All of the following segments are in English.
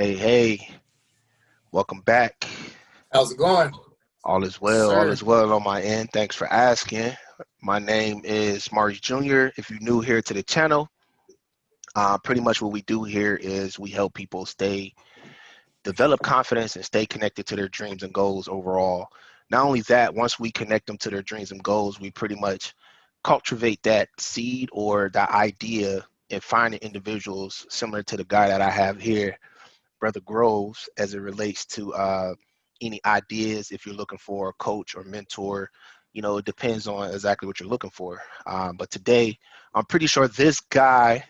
Hey, hey, welcome back. How's it going? All is Sir. well on my end. Thanks for asking. My name is Maurice Jr. If you're new here to the channel, pretty much what we do here is we help people develop confidence and stay connected to their dreams and goals overall. Not only that, once we connect them to their dreams and goals, we pretty much cultivate that seed or that idea and finding individuals similar to the guy that I have here, Brother Groves, as it relates to any ideas if you're looking for a coach or mentor. It depends on exactly what you're looking for. But today, I'm pretty sure this guy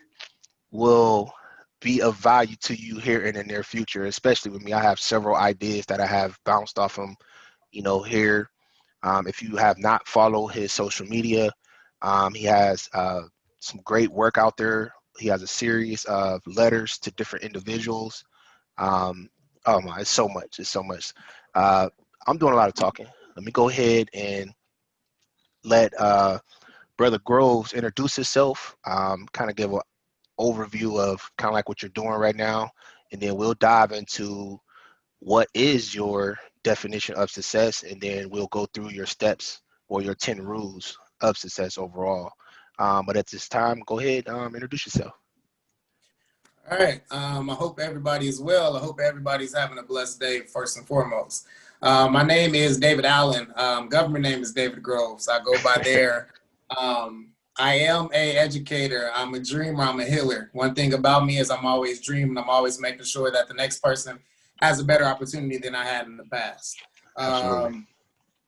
will be of value to you here in the near future, especially with me. I have several ideas that I have bounced off him, here. If you have not followed his social media, he has some great work out there. He has a series of letters to different individuals. um, oh my, it's so much. It's so much. Uh, I'm doing a lot of talking. Let me go ahead and let Brother Groves introduce himself, kind of give an overview of kind of like what you're doing right now, and then we'll dive into what is your definition of success, and then we'll go through your steps or your 10 rules of success overall. But at this time, go ahead, introduce yourself. All right. I hope everybody is well. I hope everybody's having a blessed day, first and foremost. My name is David Allen. Government name is David Groves. I go by there. I am a educator. I'm a dreamer. I'm a healer. One thing about me is I'm always dreaming. I'm always making sure that the next person has a better opportunity than I had in the past. Absolutely. Um,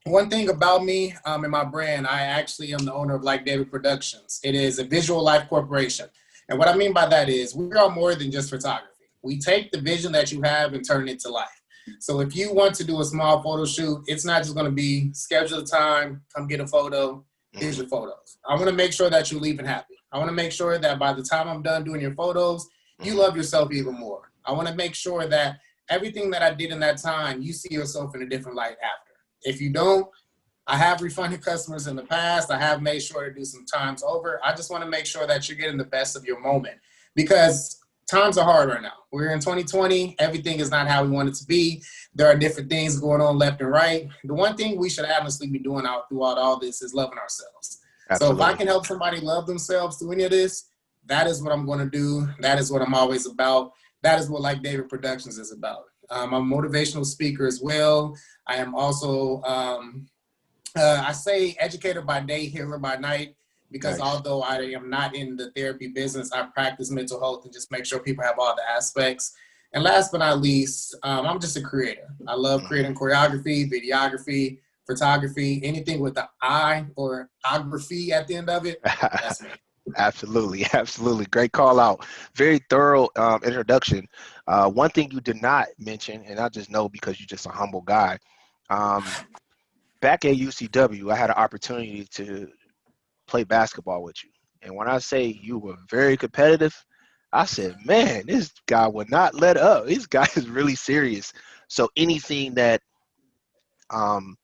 One thing about me and my brand, I actually am the owner of Like David Productions. It is a visual life corporation. And what I mean by that is we are more than just photography. We take the vision that you have and turn it to life. So if you want to do a small photo shoot, it's not just going to be schedule a time, come get a photo, here's Hmm. your photos. I want to make sure that you're leaving happy. I want to make sure that by the time I'm done doing your photos, you Hmm. love yourself even more. I want to make sure that everything that I did in that time, you see yourself in a different light after. If you don't, I have refunded customers in the past. I have made sure to do some times over. I just want to make sure that you're getting the best of your moment because times are hard right now. We're in 2020. Everything is not how we want it to be. There are different things going on left and right. The one thing we should honestly be doing out throughout all this is loving ourselves. So if I Absolutely. can help somebody love themselves through any of this, that is what I'm going to do. That is what I'm always about. That is what Like David Productions is about. I'm a motivational speaker as well. I am also I say educator by day, healer by night, because Nice. although I am not in the therapy business, I practice mental health and just make sure people have all the aspects. And last but not least, I'm just a creator. I love Hmm. creating choreography, videography, photography, anything with the I or ography at the end of it. That's me. Absolutely, absolutely. Great call out. Very thorough introduction. One thing you did not mention, and I just know because you're just a humble guy. Um, Back at UCW, I had an opportunity to play basketball with you. And when I say you were very competitive, I said, man, this guy would not let up. This guy is really serious. So anything that um,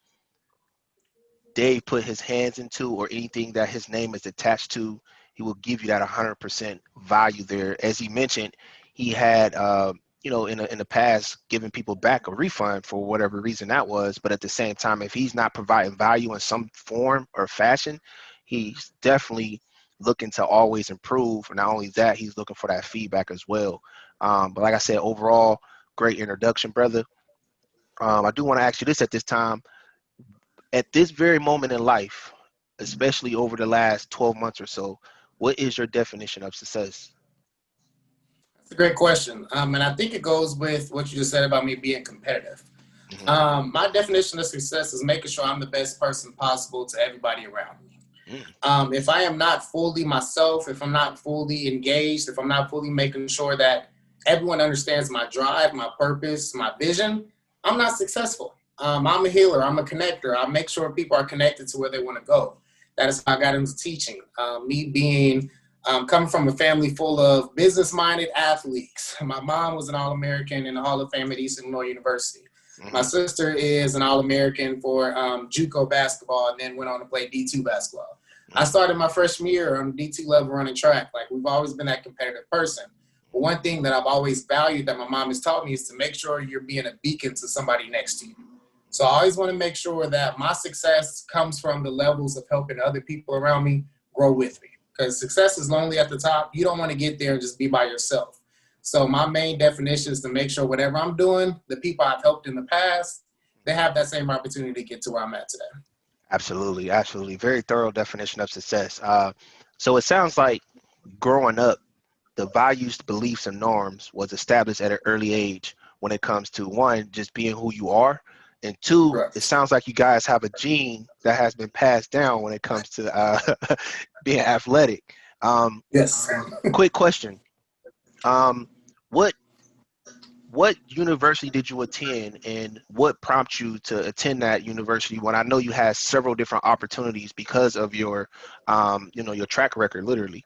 Dave put his hands into or anything that his name is attached to, he will give you that 100% value there. As he mentioned, he had, in the past, given people back a refund for whatever reason that was. But at the same time, if he's not providing value in some form or fashion, he's definitely looking to always improve. Not only that, he's looking for that feedback as well. But like I said, overall, great introduction, brother. I do want to ask you this at this time, at this very moment in life, especially over the last 12 months or so, what is your definition of success? That's a great question. And I think it goes with what you just said about me being competitive. Hmm. My definition of success is making sure I'm the best person possible to everybody around me. Mm. If I am not fully myself, if I'm not fully engaged, if I'm not fully making sure that everyone understands my drive, my purpose, my vision, I'm not successful. I'm a healer. I'm a connector. I make sure people are connected to where they want to go. That is how I got into teaching. Me being coming from a family full of business-minded athletes. My mom was an All-American in the Hall of Fame at Eastern Illinois University. My Hmm. sister is an All-American for JUCO basketball and then went on to play D2 basketball. I Hmm. started my freshman year on D2 level running track. Like we've always been that competitive person. But one thing that I've always valued that my mom has taught me is to make sure you're being a beacon to somebody next to you. So I always want to make sure that my success comes from the levels of helping other people around me grow with me. Because success is lonely at the top. You don't want to get there and just be by yourself. So my main definition is to make sure whatever I'm doing, the people I've helped in the past, they have that same opportunity to get to where I'm at today. Absolutely, absolutely. Very thorough definition of success. So it sounds like growing up, the values, beliefs, and norms was established at an early age when it comes to one, just being who you are, and two, it Correct. sounds like you guys have a gene that has been passed down when it comes to being athletic. Um, Yes. quick question: um, what what university did you attend, and what prompted you to attend that university? When I know you had several different opportunities because of your, your track record, literally.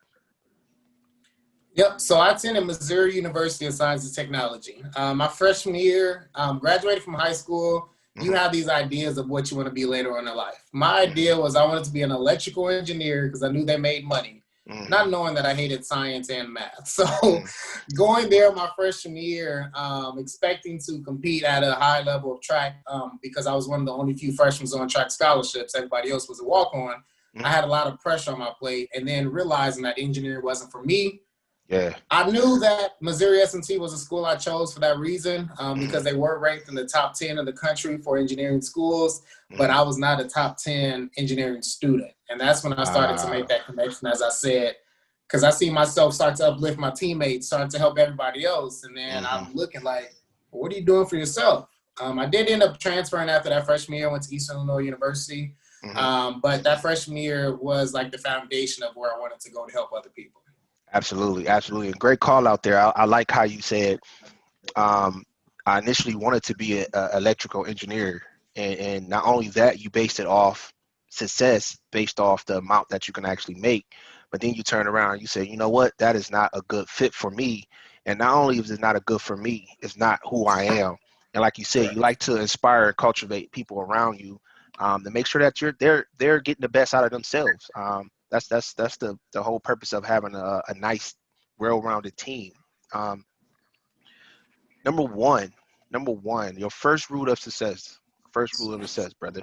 Yep. So I attended Missouri University of Science and Technology. My freshman year, graduated from high school. You Hmm. have these ideas of what you want to be later on in life. My Hmm. idea was I wanted to be an electrical engineer because I knew they made money, Hmm. not knowing that I hated science and math. So Hmm. going there my freshman year, expecting to compete at a high level of track because I was one of the only few freshmen on track scholarships. Everybody else was a walk-on. I Hmm. had a lot of pressure on my plate, and then realizing that engineering wasn't for me. Yeah. I knew that Missouri S&T was a school I chose for that reason Hmm. because they were ranked in the top 10 of the country for engineering schools, but Hmm. I was not a top 10 engineering student. And that's when I started to make Uh, that connection, as I said, because I see myself start to uplift my teammates, start to help everybody else. And then hmm. I'm looking like, well, what are you doing for yourself? I did end up transferring after that freshman year. I went to Eastern Illinois University. Hmm. But that freshman year was like the foundation of where I wanted to go to help other people. Absolutely, absolutely. A great call out there. I like how you said, um, I initially wanted to be a electrical engineer, and not only that, you based it off success based off the amount that you can actually make. But then you turn around and you say, you know what, that is not a good fit for me. And not only is it not a good for me, it's not who I am. And like you said, you like to inspire and cultivate people around you, to make sure that they're getting the best out of themselves. That's the whole purpose of having a nice, well-rounded team. Um, Number one, your first rule of success. First rule of success, brother.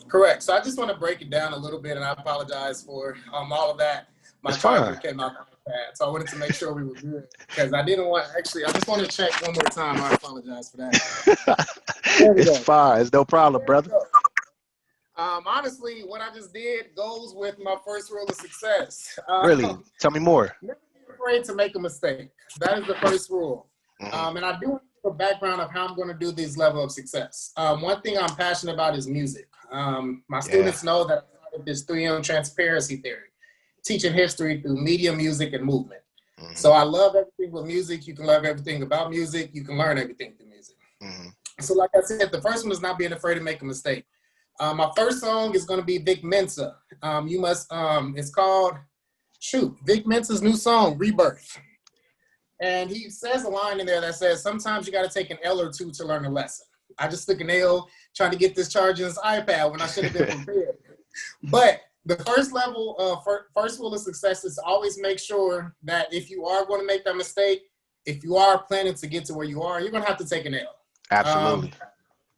Correct. So I just want to break it down a little bit, and I apologize for all of that. My It's charger fine. came out bad, so I wanted to make sure we were good because I didn't want. Actually, I just want to check one more time. I apologize for that. There we It's go. fine. It's no problem, There we brother. go. Honestly, what I just did goes with my first rule of success. Really, tell me more. Never be afraid to make a mistake. That is the first rule. Hmm. And I do have a background of how I'm going to do this level of success. One thing I'm passionate about is music. My Yeah. students know that I started this 3M transparency theory, teaching history through media, music, and movement. Hmm. So I love everything with music. You can love everything about music. You can learn everything through music. Hmm. So like I said, the first one is not being afraid to make a mistake. My first song is going to be Vic Mensa. It's called, Vic Mensa's new song, Rebirth. And he says a line in there that says, sometimes you got to take an L or two to learn a lesson. I just took an L trying to get this charge in his iPad when I should have been prepared. But the first rule of success is to always make sure that if you are going to make that mistake, if you are planning to get to where you are, you're going to have to take an L. Absolutely.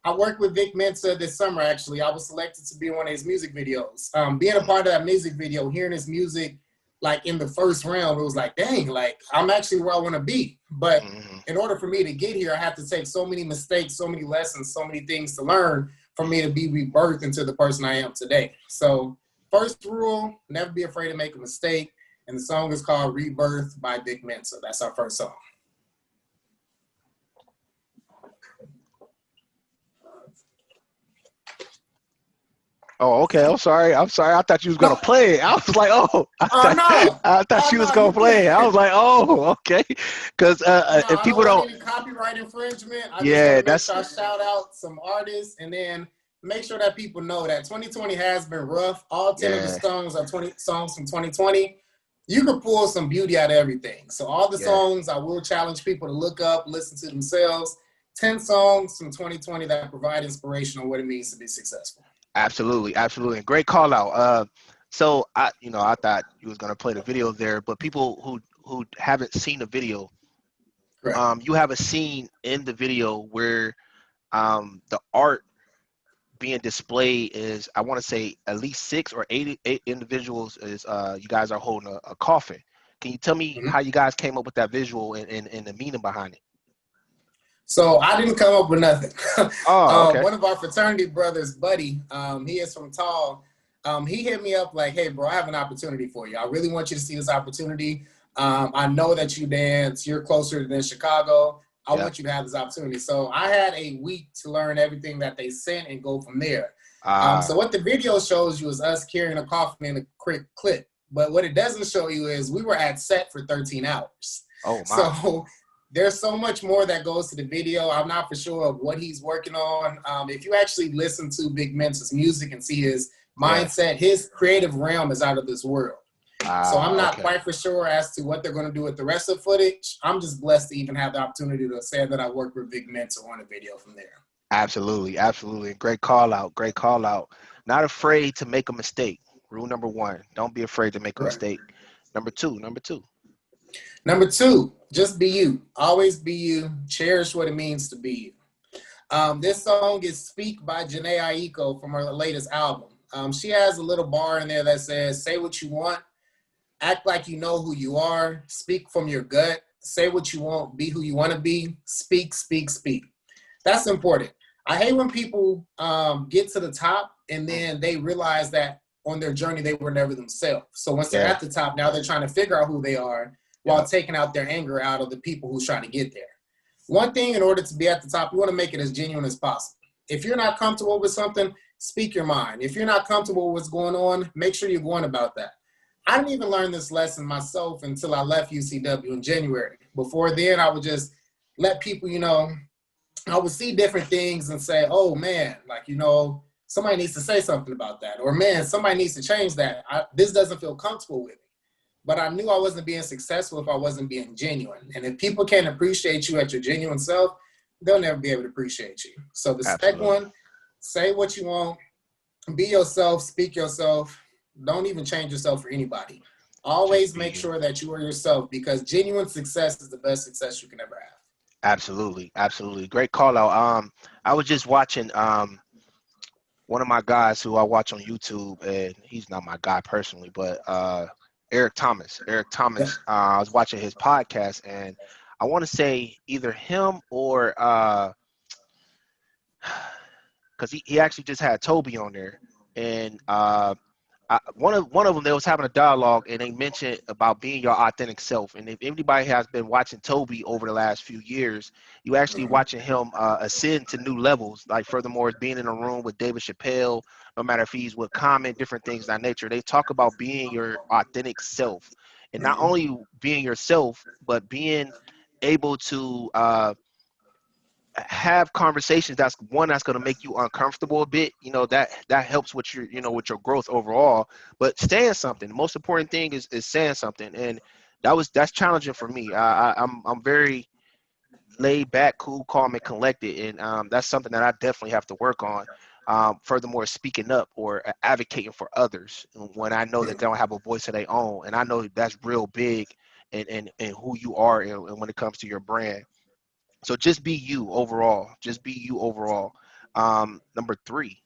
I worked with Vic Mensa this summer, actually. I was selected to be in one of his music videos. Being a part of that music video, hearing his music, like in the first round, it was like, dang, like I'm actually where I want to be. But Hmm. in order for me to get here, I have to take so many mistakes, so many lessons, so many things to learn for me to be rebirthed into the person I am today. So first rule, never be afraid to make a mistake. And the song is called Rebirth by Vic Mensa. That's our first song. Oh, okay. I'm sorry. I'm sorry. I thought you was gonna No, play it. I was like, oh, no. I thought Oh, she was no, gonna you play good. it. I was like, oh, okay. Because Oh, no, if I don't people want don't, any copyright infringement. I just want yeah, to make that's sure I shout out some artists and then make sure that people know that 2020 has been rough. All 10 of the yeah, songs are 20 songs from 2020. You can pull some beauty out of everything. So all the yeah. songs I will challenge people to look up, listen to themselves. 10 songs from 2020 that provide inspiration on what it means to be successful. Absolutely, absolutely. And great call out. So I thought you was gonna play the video there, but people who haven't seen the video, Correct. you have a scene in the video where the art being displayed is, I want to say, at least 6 or 8 individuals is you guys are holding a coffin. Can you tell me Mhm. how you guys came up with that visual and the meaning behind it? So I didn't come up with nothing. Oh, okay. One of our fraternity brothers, Buddy, he is from Tall. He hit me up like, "Hey, bro, I have an opportunity for you. I really want you to see this opportunity. I know that you dance. You're closer than Chicago. I Yeah. want you to have this opportunity." So I had a week to learn everything that they sent and go from there. So what the video shows you is us carrying a coffin in a quick clip. But what it doesn't show you is we were at set for 13 hours. oh my. So there's so much more that goes to the video. I'm not for sure of what he's working on. If you actually listen to Big Mensa's music and see his Yeah. mindset, his creative realm is out of this world. So I'm not Okay. quite for sure as to what they're going to do with the rest of the footage. I'm just blessed to even have the opportunity to say that I worked with Big Mensa on a video from there. Absolutely, absolutely. Great call out. Great call out. Not afraid to make a mistake. Rule number one, don't be afraid to make a Correct. mistake. Number two. Number two, just be you. Always be you. Cherish what it means to be you. This song is Speak by Janae Aiko from her latest album. She has a little bar in there that says, say what you want, act like you know who you are, speak from your gut, say what you want, be who you want to be, speak, speak, speak. That's important. I hate when people get to the top and then they realize that on their journey they were never themselves. So once they're Yeah. at the top, now they're trying to figure out who they are while Yeah. taking out their anger out of the people who's trying to get there. One thing, in order to be at the top, you want to make it as genuine as possible. If you're not comfortable with something, speak your mind. If you're not comfortable with what's going on, make sure you're going about that. I didn't even learn this lesson myself until I left UCW in January. Before then, I would just let people, I would see different things and say, oh man, like, somebody needs to say something about that. Or man, somebody needs to change that. This doesn't feel comfortable with me. But I knew I wasn't being successful if I wasn't being genuine. And if people can't appreciate you at your genuine self, they'll never be able to appreciate you. So the second Absolutely. one, say what you want, be yourself, speak yourself. Don't even change yourself for anybody. Just Always be make you. sure that you are yourself, because genuine success is the best success you can ever have. Absolutely. Absolutely. Great call out. I was just watching one of my guys who I watch on YouTube, and he's not my guy personally, but Eric Thomas. Eric Yep. Thomas. I was watching his podcast, and I want to say either him or because he actually just had Toby on there, and one of them, they was having a dialogue, and they mentioned about being your authentic self. And if anybody has been watching Toby over the last few years, you actually Mhm. watching him ascend to new levels. Like furthermore, being in a room with David Chappelle, no matter if he's with Common, different things of that nature, they talk about being your authentic self, and not Mhm. only being yourself, but being able to have conversations that's going to make you uncomfortable a bit, that helps with your with your growth overall. But saying something, the most important thing is saying something, and that's challenging for me. I'm very laid back, cool, calm, and collected, and that's something that I definitely have to work on. Furthermore, speaking up or advocating for others when I know that they don't have a voice of their own, and I know that's real big and who you are, and when it comes to your brand. So just be you overall. Just be you overall. Number three.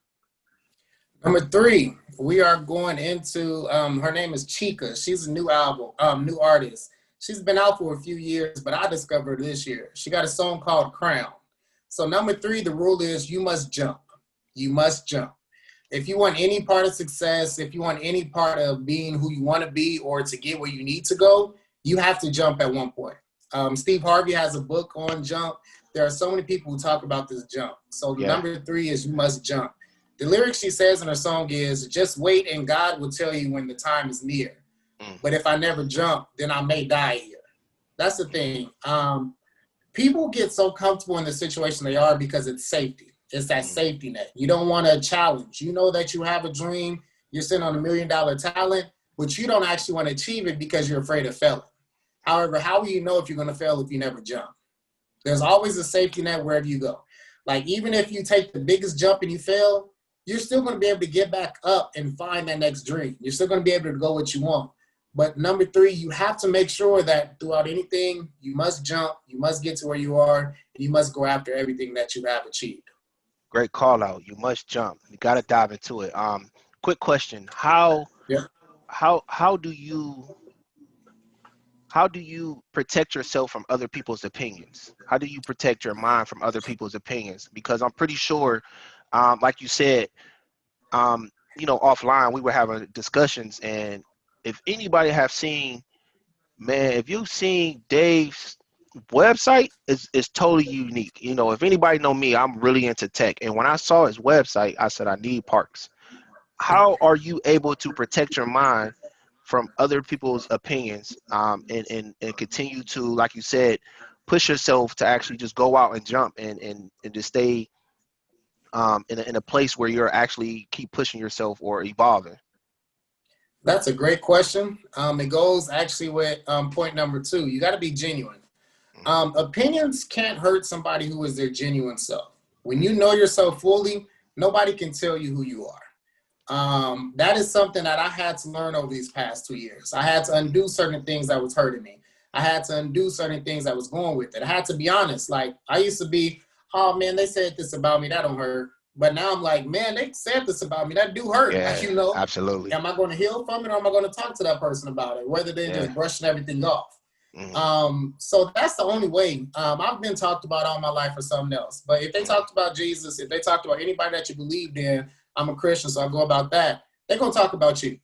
Number three, we are going into her name is Chica. She's a new album, new artist. She's been out for a few years, but I discovered her this year. She got a song called Crown. So number three, the rule is you must jump. You must jump. If you want any part of success, if you want any part of being who you want to be or to get where you need to go, you have to jump at one point. Steve Harvey has a book on jump. There are so many people who talk about this jump. So Yeah. number three is you must jump. The lyrics she says in her song is, just wait and God will tell you when the time is near. Mm, But if I never jump, then I may die here. That's the thing. People get so comfortable in the situation they are because it's safety. It's that mm, safety net. You don't want a challenge. You know that you have a dream. You're sitting on $1 million talent, but you don't actually want to achieve it because you're afraid of failing. However, how will you know if you're going to fail if you never jump? There's always a safety net wherever you go. Like, even if you take the biggest jump and you fail, you're still going to be able to get back up and find that next dream. You're still going to be able to go what you want. But number three, you have to make sure that throughout anything, you must jump, you must get to where you are, and you must go after everything that you have achieved. Great call out. You must jump. You got to dive into it. Quick question. Yeah. How do you protect yourself from other people's opinions? How do you protect your mind from other people's opinions? Because I'm pretty sure, like you said, offline we were having discussions, and if anybody have seen, man, if you've seen Dave's website, is totally unique. If anybody know me, I'm really into tech, and when I saw his website, I said I need parks. How are you able to protect your mind from other people's opinions, and continue to, like you said, push yourself to actually just go out and jump and just stay in a place where you're actually keep pushing yourself or evolving? That's a great question. It goes actually with point number two. You got to be genuine. Opinions can't hurt somebody who is their genuine self. When you know yourself fully, nobody can tell you who you are. That is something that I had to learn over these past 2 years. I had to undo certain things that was hurting me. I had to undo certain things that was going with it. I had to be honest. Like I used to be, oh man, they said this about me, that don't hurt. But now I'm like, man, they said this about me, that do hurt. Like, Yeah, absolutely. am I going to heal from it or am I going to talk to that person about it? Whether they're Yeah. just brushing everything off. Hmm. So that's the only way. I've been talked about all my life for something else. But if they talked about Jesus, if they talked about anybody that you believed in, I'm a Christian, so I go about that. They're gonna talk about you.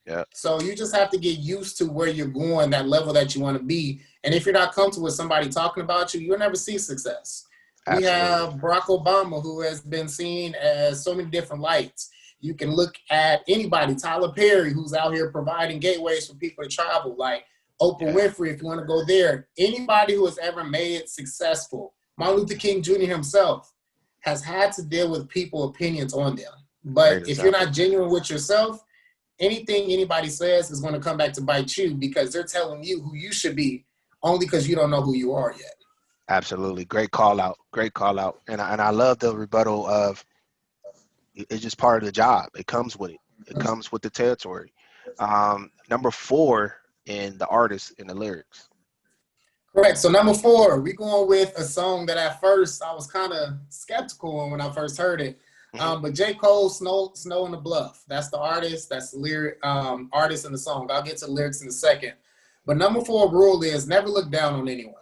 Yeah, So you just have to get used to where you're going, that level that you want to be. And if you're not comfortable with somebody talking about you, you'll never see success. We absolutely. have Barack Obama, who has been seen as so many different lights. You can look at anybody, Tyler Perry, who's out here providing gateways for people to travel, like Oprah Yeah. Winfrey, if you want to go there. Anybody who has ever made it successful, Martin Luther King Jr. himself, has had to deal with people opinions on them. Great But if you're example. not genuine with yourself, anything anybody says is going to come back to bite you because they're telling you who you should be only because you don't know who you are yet. Absolutely. Great call out. Great call out. And I love the rebuttal of it's just part of the job. It comes with it. It comes with the territory. Number four in the artist in the lyrics. Correct. So number four, we're going with a song that at first I was kind of skeptical on when I first heard it. Hmm. But J. Cole, Snow in the Bluff. That's the artist. That's the lyric artist in the song. I'll get to the lyrics in a second. But number four rule is never look down on anyone.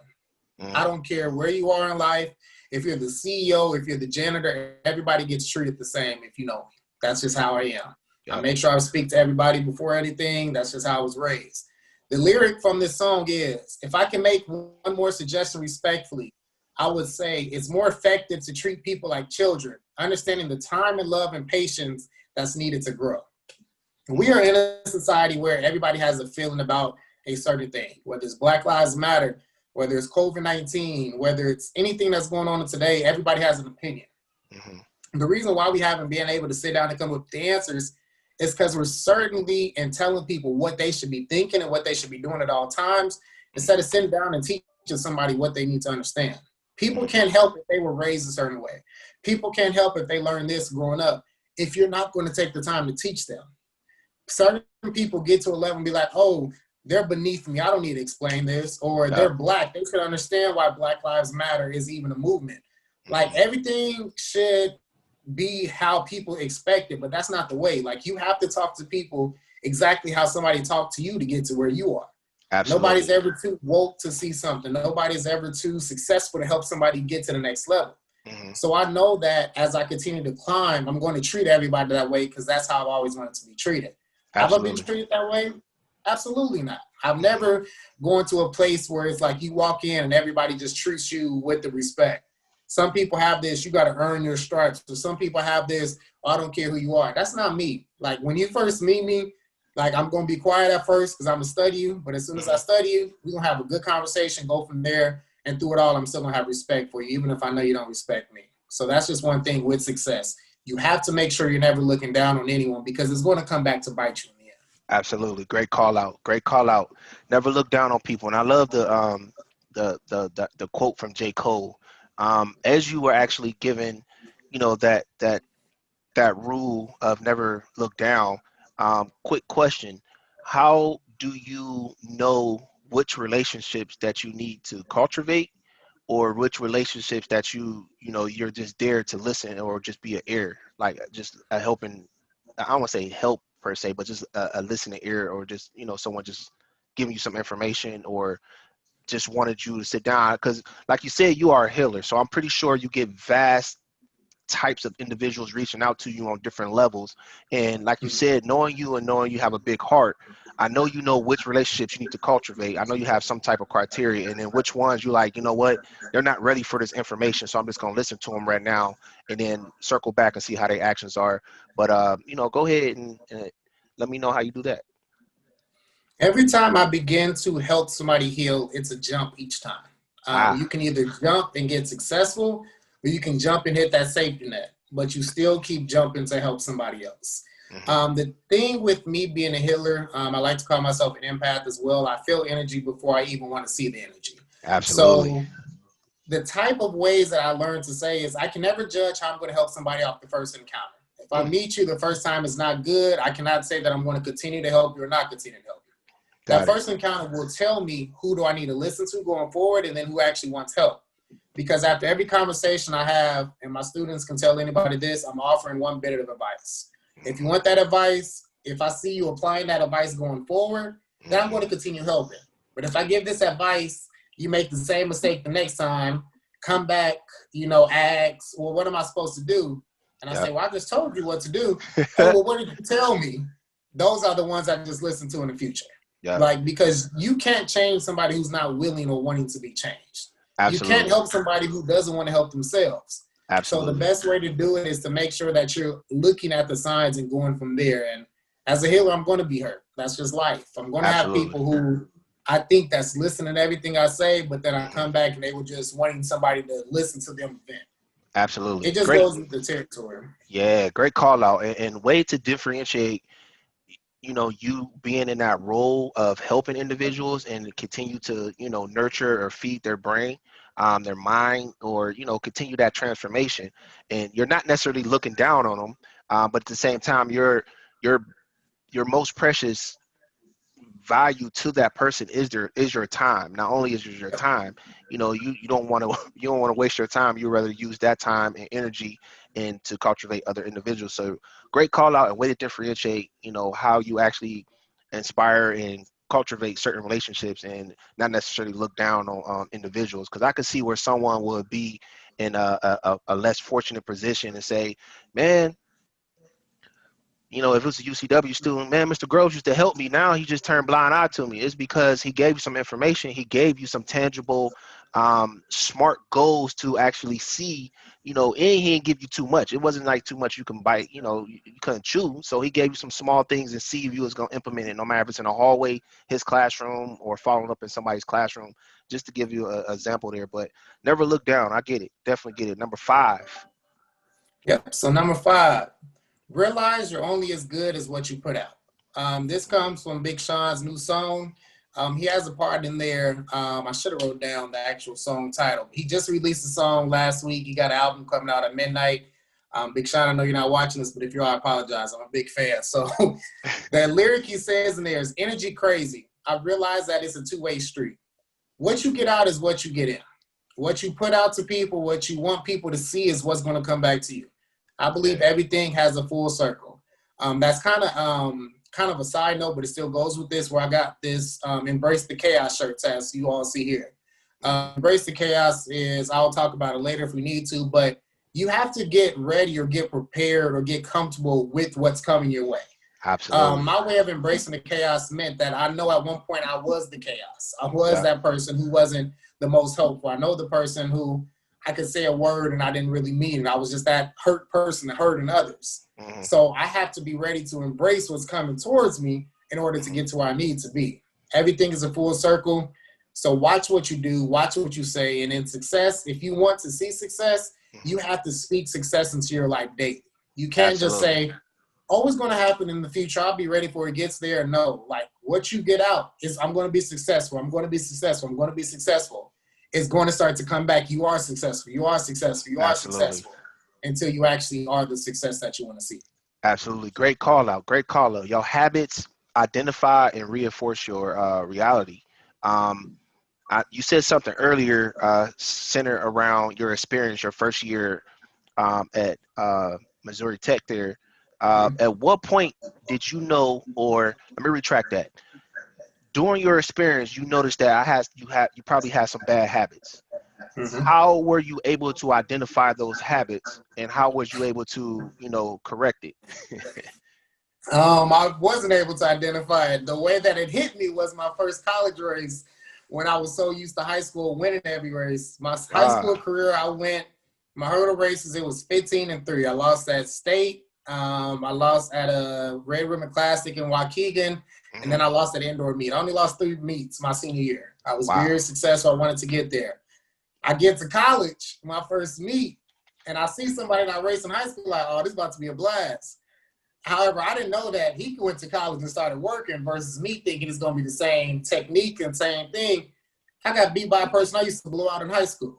I Hmm. don't care where you are in life. If you're the CEO, if you're the janitor, everybody gets treated the same if you know me. That's just how I am. I Yep. make sure I speak to everybody before anything. That's just how I was raised. The lyric from this song is, if I can make one more suggestion respectfully, I would say it's more effective to treat people like children, understanding the time and love and patience that's needed to grow. We are in a society where everybody has a feeling about a certain thing, whether it's Black Lives Matter, whether it's COVID-19, whether it's anything that's going on today, everybody has an opinion. Hmm. The reason why we haven't been able to sit down and come up with the answers is because we're certainly in telling people what they should be thinking and what they should be doing at all times instead of sitting down and teaching somebody what they need to understand. People Hmm. can't help if they were raised a certain way. People can't help if they learned this growing up if you're not going to take the time to teach them. Certain people get to a level and be like, oh, they're beneath me. I don't need to explain this. Or Yep. they're Black. They should understand why Black Lives Matter is even a movement. Like Hmm. everything should be how people expect it, but that's not the way. Like you have to talk to people exactly how somebody talked to you to get to where you are. Nobody's Absolutely. ever too woke to see something. Nobody's ever too successful to help somebody get to the next level. Hmm. So I know that as I continue to climb, I'm going to treat everybody that way because that's how I've always wanted to be treated. Have I been Absolutely. treated that way? Absolutely not. I've Hmm. never gone to a place where it's like you walk in and everybody just treats you with the respect. Some people have this, you got to earn your stripes. So some people have this, oh, I don't care who you are. That's not me. Like when you first meet me, like I'm going to be quiet at first because I'm going to study you. But as soon as I Hmm. study you, we're going to have a good conversation, go from there. And through it all, I'm still going to have respect for you, even if I know you don't respect me. So that's just one thing with success. You have to make sure you're never looking down on anyone because it's going to come back to bite you in the end. Absolutely. Great call out. Great call out. Never look down on people. And I love the quote from J. Cole. As you were actually given, that rule of never look down. Quick question: how do you know which relationships that you need to cultivate, or which relationships that you're just there to listen or just be an ear, like just a helping, I don't want to say help per se, but just a listening ear, or just someone just giving you some information, or just wanted you to sit down, because like you said, you are a healer, so I'm pretty sure you get vast types of individuals reaching out to you on different levels. And like you said, knowing you and knowing you have a big heart, I know you know which relationships you need to cultivate. I know you have some type of criteria, and then which ones you like, you know what, they're not ready for this information, so I'm just going to listen to them right now, and then circle back and see how their actions are. But go ahead and let me know how you do that. Every time I begin to help somebody heal, it's a jump each time. You Ah. can either jump and get successful, or you can jump and hit that safety net, but you still keep jumping to help somebody else. Hmm. The thing with me being a healer, I like to call myself an empath as well. I feel energy before I even want to see the energy. Absolutely. So the type of ways that I learned to say is I can never judge how I'm going to help somebody off the first encounter. If I Mm. meet you the first time is not good, I cannot say that I'm going to continue to help you or not continue to help you. That Got it. first encounter will tell me who do I need to listen to going forward, and then who actually wants help. Because after every conversation I have, and my students can tell anybody this, I'm offering one bit of advice. If you Hmm. want that advice, if I see you applying that advice going forward, then I'm going Hmm. to continue helping. But if I give this advice, you make the same mistake the next time, come back, ask, well, what am I supposed to do? And I Yep. say, well, I just told you what to do. Oh, well, what did you tell me? Those are the ones I just listen to in the future. Yep. Like, because you can't change somebody who's not willing or wanting to be changed. You can't Absolutely. help somebody who doesn't want to help themselves. So the Absolutely. best way to do it is to make sure that you're looking at the signs and going from there. And as a healer, I'm going to be hurt. That's just life. I'm going to have Absolutely. people who I think that's listening to everything I say, but then I Hmm. come back and they were just wanting somebody to listen to them vent. It Absolutely. just Great. goes with the territory. Yeah, great call out, and way to differentiate, you being in that role of helping individuals and continue to, nurture or feed their brain, their mind, or, continue that transformation. And you're not necessarily looking down on them, but at the same time, your your most precious value to that person is your time. Not only is it your time, you don't want to you don't want to waste your time. You rather use that time and energy and to cultivate other individuals. So great call out and way to differentiate, how you actually inspire and cultivate certain relationships, and not necessarily look down on individuals, because I could see where someone would be in a less fortunate position and say, man, if it was a UCW student, man, Mr. Groves used to help me. Now he just turned blind eye to me. It's because he gave you some information. He gave you some tangible, smart goals to actually see, and he didn't give you too much. It wasn't like too much you can bite, you couldn't chew. So he gave you some small things and see if you was going to implement it, no matter if it's in a hallway, his classroom, or following up in somebody's classroom, just to give you an example there. But never look down. I get it. Definitely get it. Number 5. Yep. So number 5, realize you're only as good as what you put out. This comes from Big Sean's new song. He has a part in there. I should have wrote down the actual song title. He just released a song last week. He got an album coming out at midnight. Big Sean, I know you're not watching this, but if you are, I apologize. I'm a big fan. So the lyric he says in there is energy crazy. I realize that it's a two-way street. What you get out is what you get in. What you put out to people, what you want people to see is what's going to come back to you. I believe Yeah. everything has a full circle. That's kind of a side note, but it still goes with this. Where I got this "Embrace the Chaos" shirt, as you all see here. Hmm. Embrace the Chaos is, I'll talk about it later if we need to, but you have to get ready or get prepared or get comfortable with what's coming your way. Absolutely. My way of embracing the chaos meant that I know at one point I was the chaos. I was Yeah. that person who wasn't the most helpful. I know the person who I could say a word and I didn't really mean it. I was just that hurt person hurting others. Hmm. So I have to be ready to embrace what's coming towards me in order to Hmm. get to where I need to be. Everything is a full circle. So watch what you do, watch what you say, and in success, if you want to see success, you Hmm. have to speak success into your life daily. You can't just Absolutely. say, always going to happen in the future. I'll be ready for it gets there. No, like what you get out is I'm going to be successful. I'm going to be successful. I'm going to be successful. It's going to start to come back. You are successful. You are successful. You are Absolutely. successful until you actually are the success that you want to see. Absolutely. Great call out. Great call out. Your habits identify and reinforce your reality. Um, you said something earlier, centered around your experience, your first year at Missouri Tech there. At what point did you know, or let me retract that. During your experience, you noticed that you probably had some bad habits. Mm-hmm. How were you able to identify those habits, and how was you able to, correct it? I wasn't able to identify it. The way that it hit me was my first college race when I was so used to high school winning every race. My high school Ah, career, my hurdle races, it was 15-3. I lost at state. I lost at a Red Ribbon Classic in Waukegan, and mhm. then I lost at indoor meet. I only lost 3 meets my senior year. I was very Wow. successful. I wanted to get there. I get to college, my first meet, and I see somebody that I raced in high school like, oh, this is about to be a blast. However, I didn't know that he went to college and started working versus me thinking it's going to be the same technique and same thing. I got beat by a person I used to blow out in high school.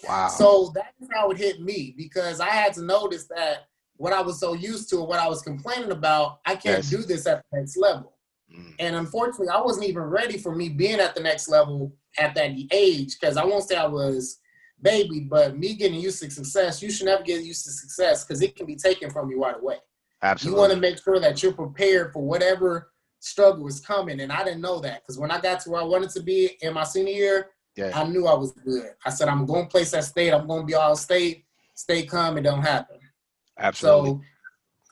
Wow. So that's how it hit me, because I had to notice that what I was so used to and what I was complaining about, I can't Yes. do this at the next level. Mm. And unfortunately, I wasn't even ready for me being at the next level at that age, because I won't say I was baby, but me getting used to success, you should never get used to success because it can be taken from you right away. You want to Absolutely. make sure that you're prepared for whatever struggle is coming. And I didn't know that, because when I got to where I wanted to be in my senior year, Yeah. I knew I was good. I said, I'm going to place that state. I'm going to be all state. Stay calm. It don't happen. Absolutely. So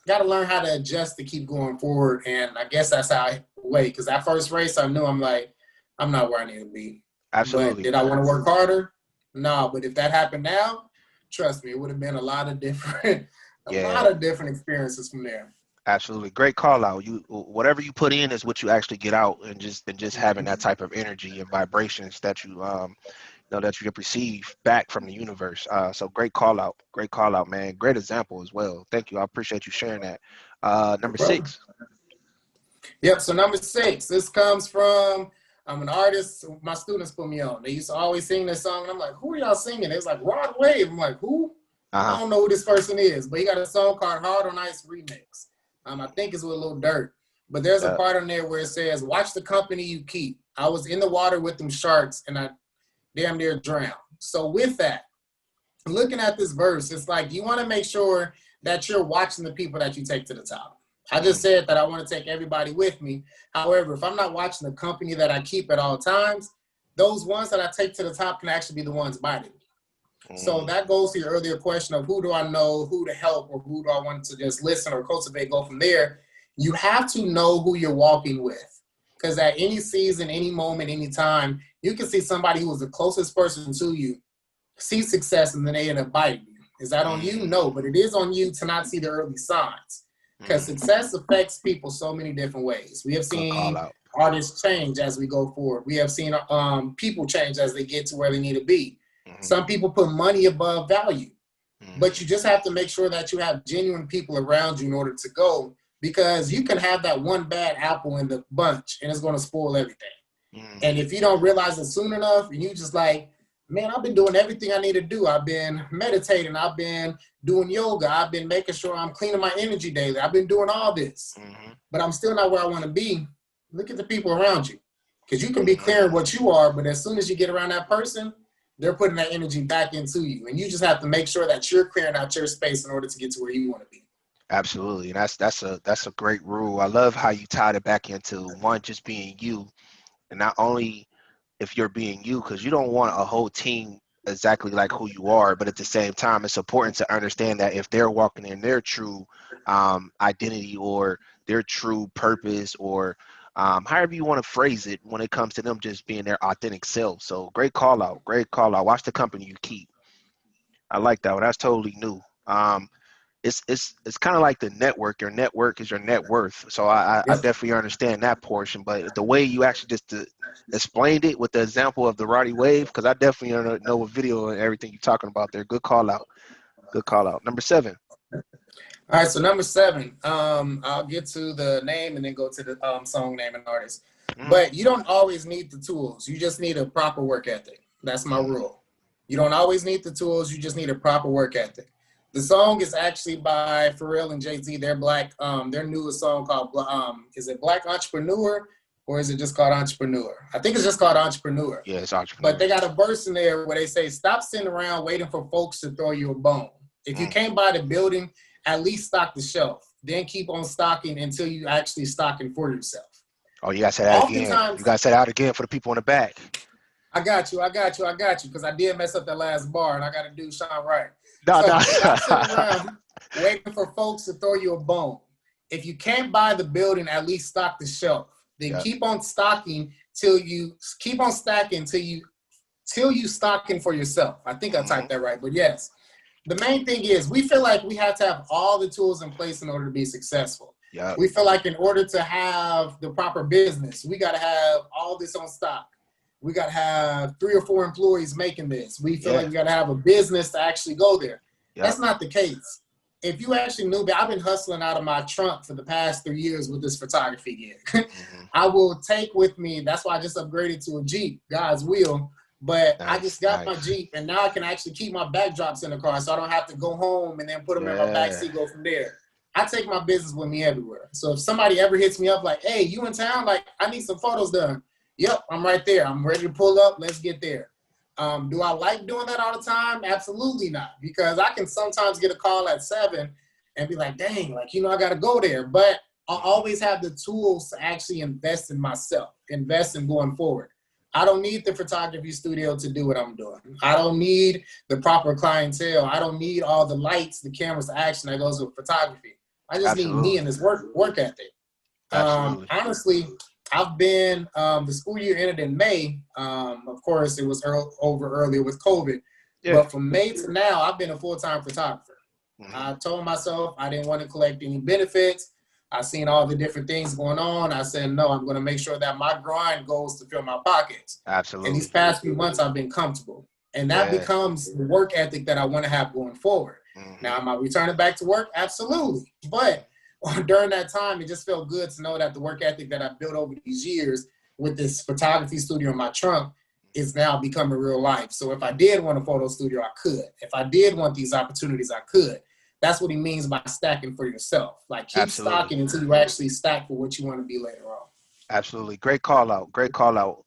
got to learn how to adjust to keep going forward. And I guess that's how I wait. Because that first race, I knew I'm like, I'm not where I need to be. But Absolutely. did I want to work harder? No. But if that happened now, trust me, it would have been a lot of different, a Yeah. lot of different experiences from there. Absolutely. Great call out. You whatever you put in is what you actually get out, and just having that type of energy and vibrations that that you receive back from the universe. So great call out. Great call out, man. Great example as well. Thank you. I appreciate you sharing that. No Number problem. 6. Yep. So number 6, this comes from I'm an artist. My students put me on. They used to always sing this song, and I'm like, "Who are y'all singing?" It was like Rod Wave. I'm like, "Who?" I Uh-huh. don't know who this person is, but he got a song called "Hard on Ice" remix. I think it's with a little dirt, but there's a Yeah. part on there where it says, "Watch the company you keep." I was in the water with them sharks, and I damn near drowned. So with that, looking at this verse, it's like you want to make sure that you're watching the people that you take to the top. I just Mm, said that I want to take everybody with me. However, if I'm not watching the company that I keep at all times, those ones that I take to the top can actually be the ones biting me. So mm, that goes to your earlier question of who do I know, who to help, or who do I want to just listen or cultivate, go from there. You have to know who you're walking with. Because at any season, any moment, any time, you can see somebody who was the closest person to you see success and then they end up biting you. Is that on you? mm, No, but it is on you to not see the early signs, because mm. success affects people so many different ways. We have Good call seen out. artists change as we go forward. We have seen people change as they get to where they need to be. Hmm. Some people put money above value, but you Hmm. just have to make sure that you have genuine people around you in order to go, because you can have that one bad apple in the bunch and it's going to spoil everything. And Hmm. if you don't realize it soon enough, and you just like, man, I've been doing everything I need to do. I've been meditating. I've been doing yoga. I've been making sure I'm cleaning my energy daily. I've been doing all this, Hmm. but I'm still not where I want to be. Look at the people around you, because you can be clear in Hmm. what you are, but as soon as you get around that person, they're putting that energy back into you. And you just have to make sure that you're clearing out your space in order to get to where you want to be. Absolutely. And that's a great rule. I love how you tied it back into one, just being you, and not only if you're being you, because you don't want a whole team exactly like who you are, but at the same time, it's important to understand that if they're walking in their true identity, or their true purpose, or however you want to phrase it, when it comes to them just being their authentic self. So great call out. Great call out. Watch the company you keep. I like that one. That's totally new. It's kind of like the network. Your network is your net worth. So I Yep. definitely understand that portion. But the way you actually just explained it with the example of the Roddy Wave, because I definitely know a video and everything you're talking about there. Good call out. Good call out. Number 7. All right, so number 7, I'll get to the name and then go to the song name and artist. Mm, But you don't always need the tools. You just need a proper work ethic. That's my mm, rule. You don't always need the tools. You just need a proper work ethic. The song is actually by Pharrell and Jay-Z. They're black. Their newest song called is it Black Entrepreneur or is it just called Entrepreneur? I think it's just called Entrepreneur. Yeah, it's But Entrepreneur. they got a verse in there where they say, "Stop sitting around waiting for folks to throw you a bone. If you can't buy the building, at least stock the shelf. Then keep on stocking until you actually stocking for yourself." Oh, you gotta say that again. You Oftentimes, gotta say that out again for the people in the back. I got you, because I did mess up that last bar, and I got to do Sean right. No, So no. stop sitting around waiting for folks to throw you a bone. If you can't buy the building, at least stock the shelf. Then keep on stocking till you keep on stacking till you stocking for yourself. I think I typed that right, but yes. The main thing is we feel like we have to have all the tools in place in order to be successful. Yep. We feel like in order to have the proper business, we got to have all this on stock. We got to have 3 or 4 employees making this. We feel like we got to have a business to actually go there. Yep. That's not the case. If you actually knew me, I've been hustling out of my trunk for the past 3 years with this photography gig. I will take with me, that's why I just upgraded to a Jeep, God's will. But I just got my Jeep, and now I can actually keep my backdrops in the car, so I don't have to go home and then put them in my backseat, go from there. I take my business with me everywhere. So if somebody ever hits me up like, "Hey, you in town? Like, I need some photos done." Yep, I'm right there. I'm ready to pull up. Let's get there. Do I like doing that all the time? Absolutely not, because I can sometimes get a call at 7 and be like, "Dang, like, I got to go there." But I always have the tools to actually invest in myself, invest in going forward. I don't need the photography studio to do what I'm doing. I don't need the proper clientele. I don't need all the lights, the cameras, the action that goes with photography. I just need me and this work ethic. Honestly, I've been, the school year ended in May. Of course, it was over earlier with COVID. Yeah. But from May to now, I've been a full-time photographer. I told myself I didn't want to collect any benefits. I seen all the different things going on. I said, no, I'm going to make sure that my grind goes to fill my pockets. Absolutely. And these past few months, I've been comfortable. And that becomes the work ethic that I want to have going forward. Now, am I returning back to work? Absolutely. But during that time, it just felt good to know that the work ethic that I built over these years with this photography studio in my trunk is now becoming real life. So if I did want a photo studio, I could. If I did want these opportunities, I could. That's what he means by stacking for yourself. Like, keep stocking until you actually stack for what you want to be later on. Absolutely. Great call out. Great call out.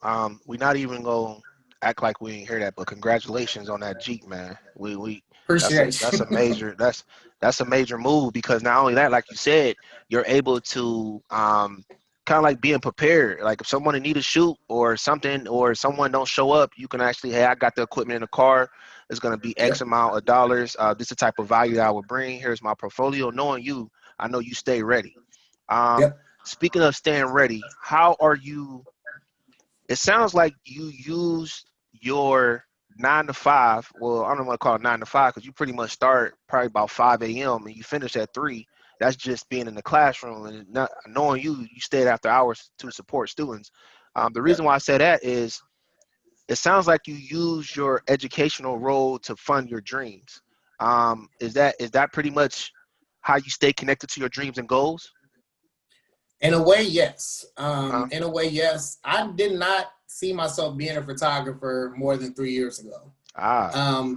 We're not even going to act like we didn't hear that, but congratulations on that Jeep, man. We Appreciate that's a major that's a major move, because not only that, like you said, you're able to kind of like being prepared. Like if someone need a shoot or something, or someone don't show up, you can actually, hey, I got the equipment in the car. It's going to be X amount of dollars. This is the type of value that I would bring. Here's my portfolio. Knowing you, I know you stay ready. Speaking of staying ready, how are you? It sounds like you use your 9 to 5. Well, I don't want to call it 9 to 5 because you pretty much start probably about 5 a.m. and you finish at 3. That's just being in the classroom, and not knowing you stayed after hours to support students. The reason why I say that is it sounds like you use your educational role to fund your dreams. Is that pretty much how you stay connected to your dreams and goals? In a way, yes. In a way, yes. I did not see myself being a photographer more than 3 years ago.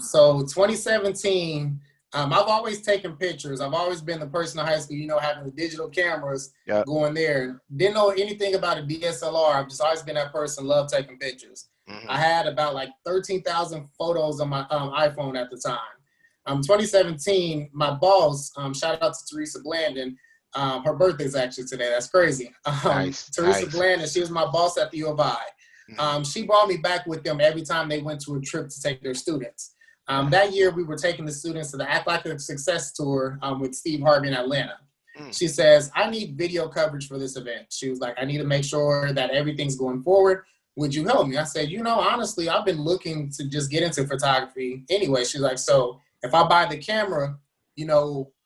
So 2017, I've always taken pictures. I've always been the person in high school, having the digital cameras going there. Didn't know anything about a DSLR. I've just always been that person, loved taking pictures. I had about like 13,000 photos on my iPhone at the time. 2017, my boss, shout out to Teresa Blandon, her birthday's actually today. That's crazy. Teresa Blandon, she was my boss at the U of I. She brought me back with them every time they went to a trip to take their students. That year, we were taking the students to the Act Like a Success tour with Steve Harvey in Atlanta. She says, I need video coverage for this event. She was like, I need to make sure that everything's going forward. Would you help me? I said, honestly, I've been looking to just get into photography anyway. She's like, so if I buy the camera,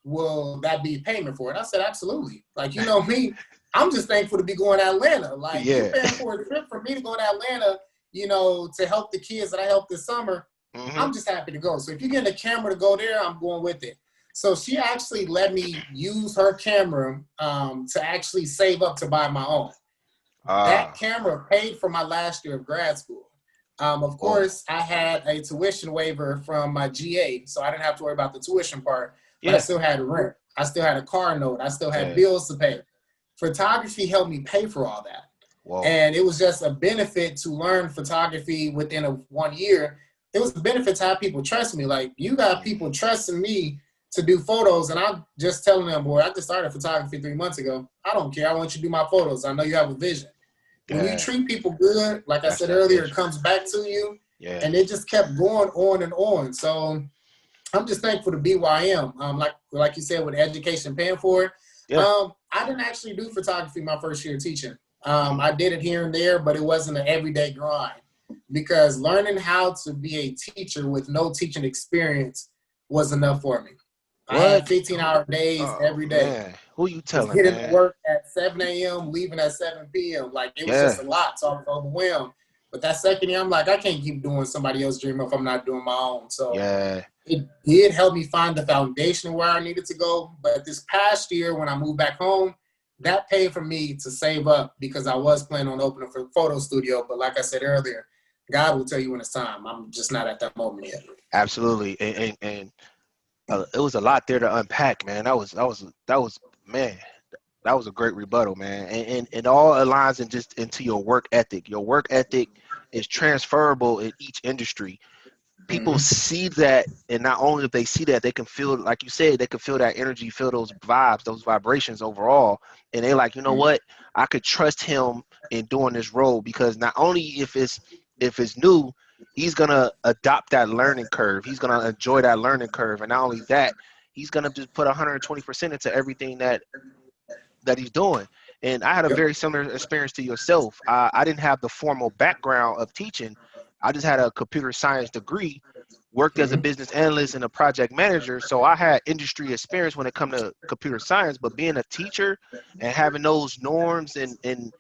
will that be payment for it? I said, absolutely. Like, me, I'm just thankful to be going to Atlanta. Like, you're paying for a trip for me to go to Atlanta, to help the kids that I helped this summer. I'm just happy to go. So if you get a camera to go there, I'm going with it. So she actually let me use her camera to actually save up to buy my own. That camera paid for my last year of grad school. Of Whoa. course, I had a tuition waiver from my GA, so I didn't have to worry about the tuition part, but I Yeah. still had rent. I still had a car note. I still had Yeah. bills to pay. Photography helped me pay for all that. Whoa. And it was just a benefit to learn photography within 1 year. It was a benefit to have people trust me. Like, you got people Mhm. trusting me to do photos, and I'm just telling them, boy, I just started photography 3 months ago. I don't care. I want you to do my photos. I know you have a vision. When you Yeah. treat people good, like I That's said that earlier, it vision. comes back to you. Yeah. And it just kept going on and on. So I'm just thankful to be where I am. Like you said, with education paying for it. Yeah. I didn't actually do photography my first year teaching. Mhm. I did it here and there, but it wasn't an everyday grind, because learning how to be a teacher with no teaching experience was enough for me. I had What? 15-hour days Oh every day. man. Who you Was telling, getting to man? work at 7 a.m., leaving at 7 p.m. Like, it was just Yeah. a lot, so I was overwhelmed. But that second year, I'm like, I can't keep doing somebody else's dream if I'm not doing my own. So Yeah. it did help me find the foundation where I needed to go. But this past year, when I moved back home, that paid for me to save up, because I was planning on opening a photo studio. But like I said earlier, God will tell you when it's time. I'm just not at that moment yet. Absolutely. And it was a lot there to unpack, man. That was man. That was a great rebuttal, man. And it all aligns in just into your work ethic. Your work ethic is transferable in each industry. People Mm-hmm. see that, and not only if they see that, they can feel, like you said, they can feel that energy, feel those vibes, those vibrations overall, and they like, you know what, I could trust him in doing this role, because not only if it's new, he's gonna adopt that learning curve, he's gonna enjoy that learning curve, and not only that, he's gonna just put 120% into everything that he's doing. And I had a Yep. very similar experience to yourself. I didn't have the formal background of teaching. I just had a computer science degree, worked as a Mm-hmm. business analyst and a project manager. So I had industry experience when it come to computer science, but being a teacher and having those norms and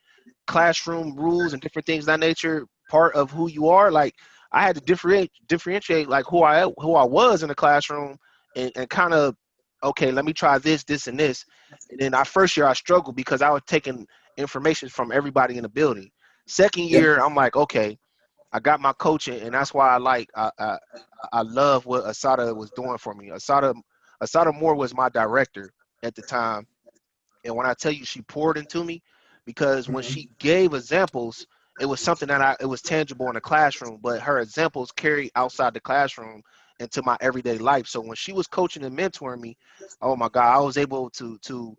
classroom rules and different things of that nature part of who you are, like I had to differentiate like who I was in the classroom, and kind of, okay, let me try this and this. And then our first year I struggled because I was taking information from everybody in the building. Second Yep. year I'm like, okay, I got my coaching, and that's why I love what Asada was doing for me. Asada Moore was my director at the time, and when I tell you, she poured into me, because when Mm-hmm. she gave examples, it was something it was tangible in the classroom, but her examples carried outside the classroom into my everyday life. So when she was coaching and mentoring me, oh my God, I was able to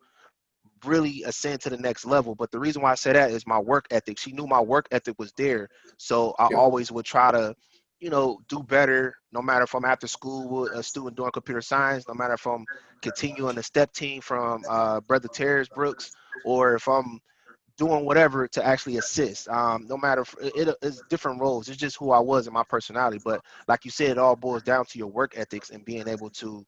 really ascend to the next level. But the reason why I say that is my work ethic. She knew my work ethic was there. So I Yep. always would try to, do better, no matter if I'm after school with a student doing computer science, no matter if I'm continuing the step team from Brother Terrence Brooks, or if I'm doing whatever to actually assist. No matter it's different roles. It's just who I was and my personality. But like you said, it all boils down to your work ethics and being able to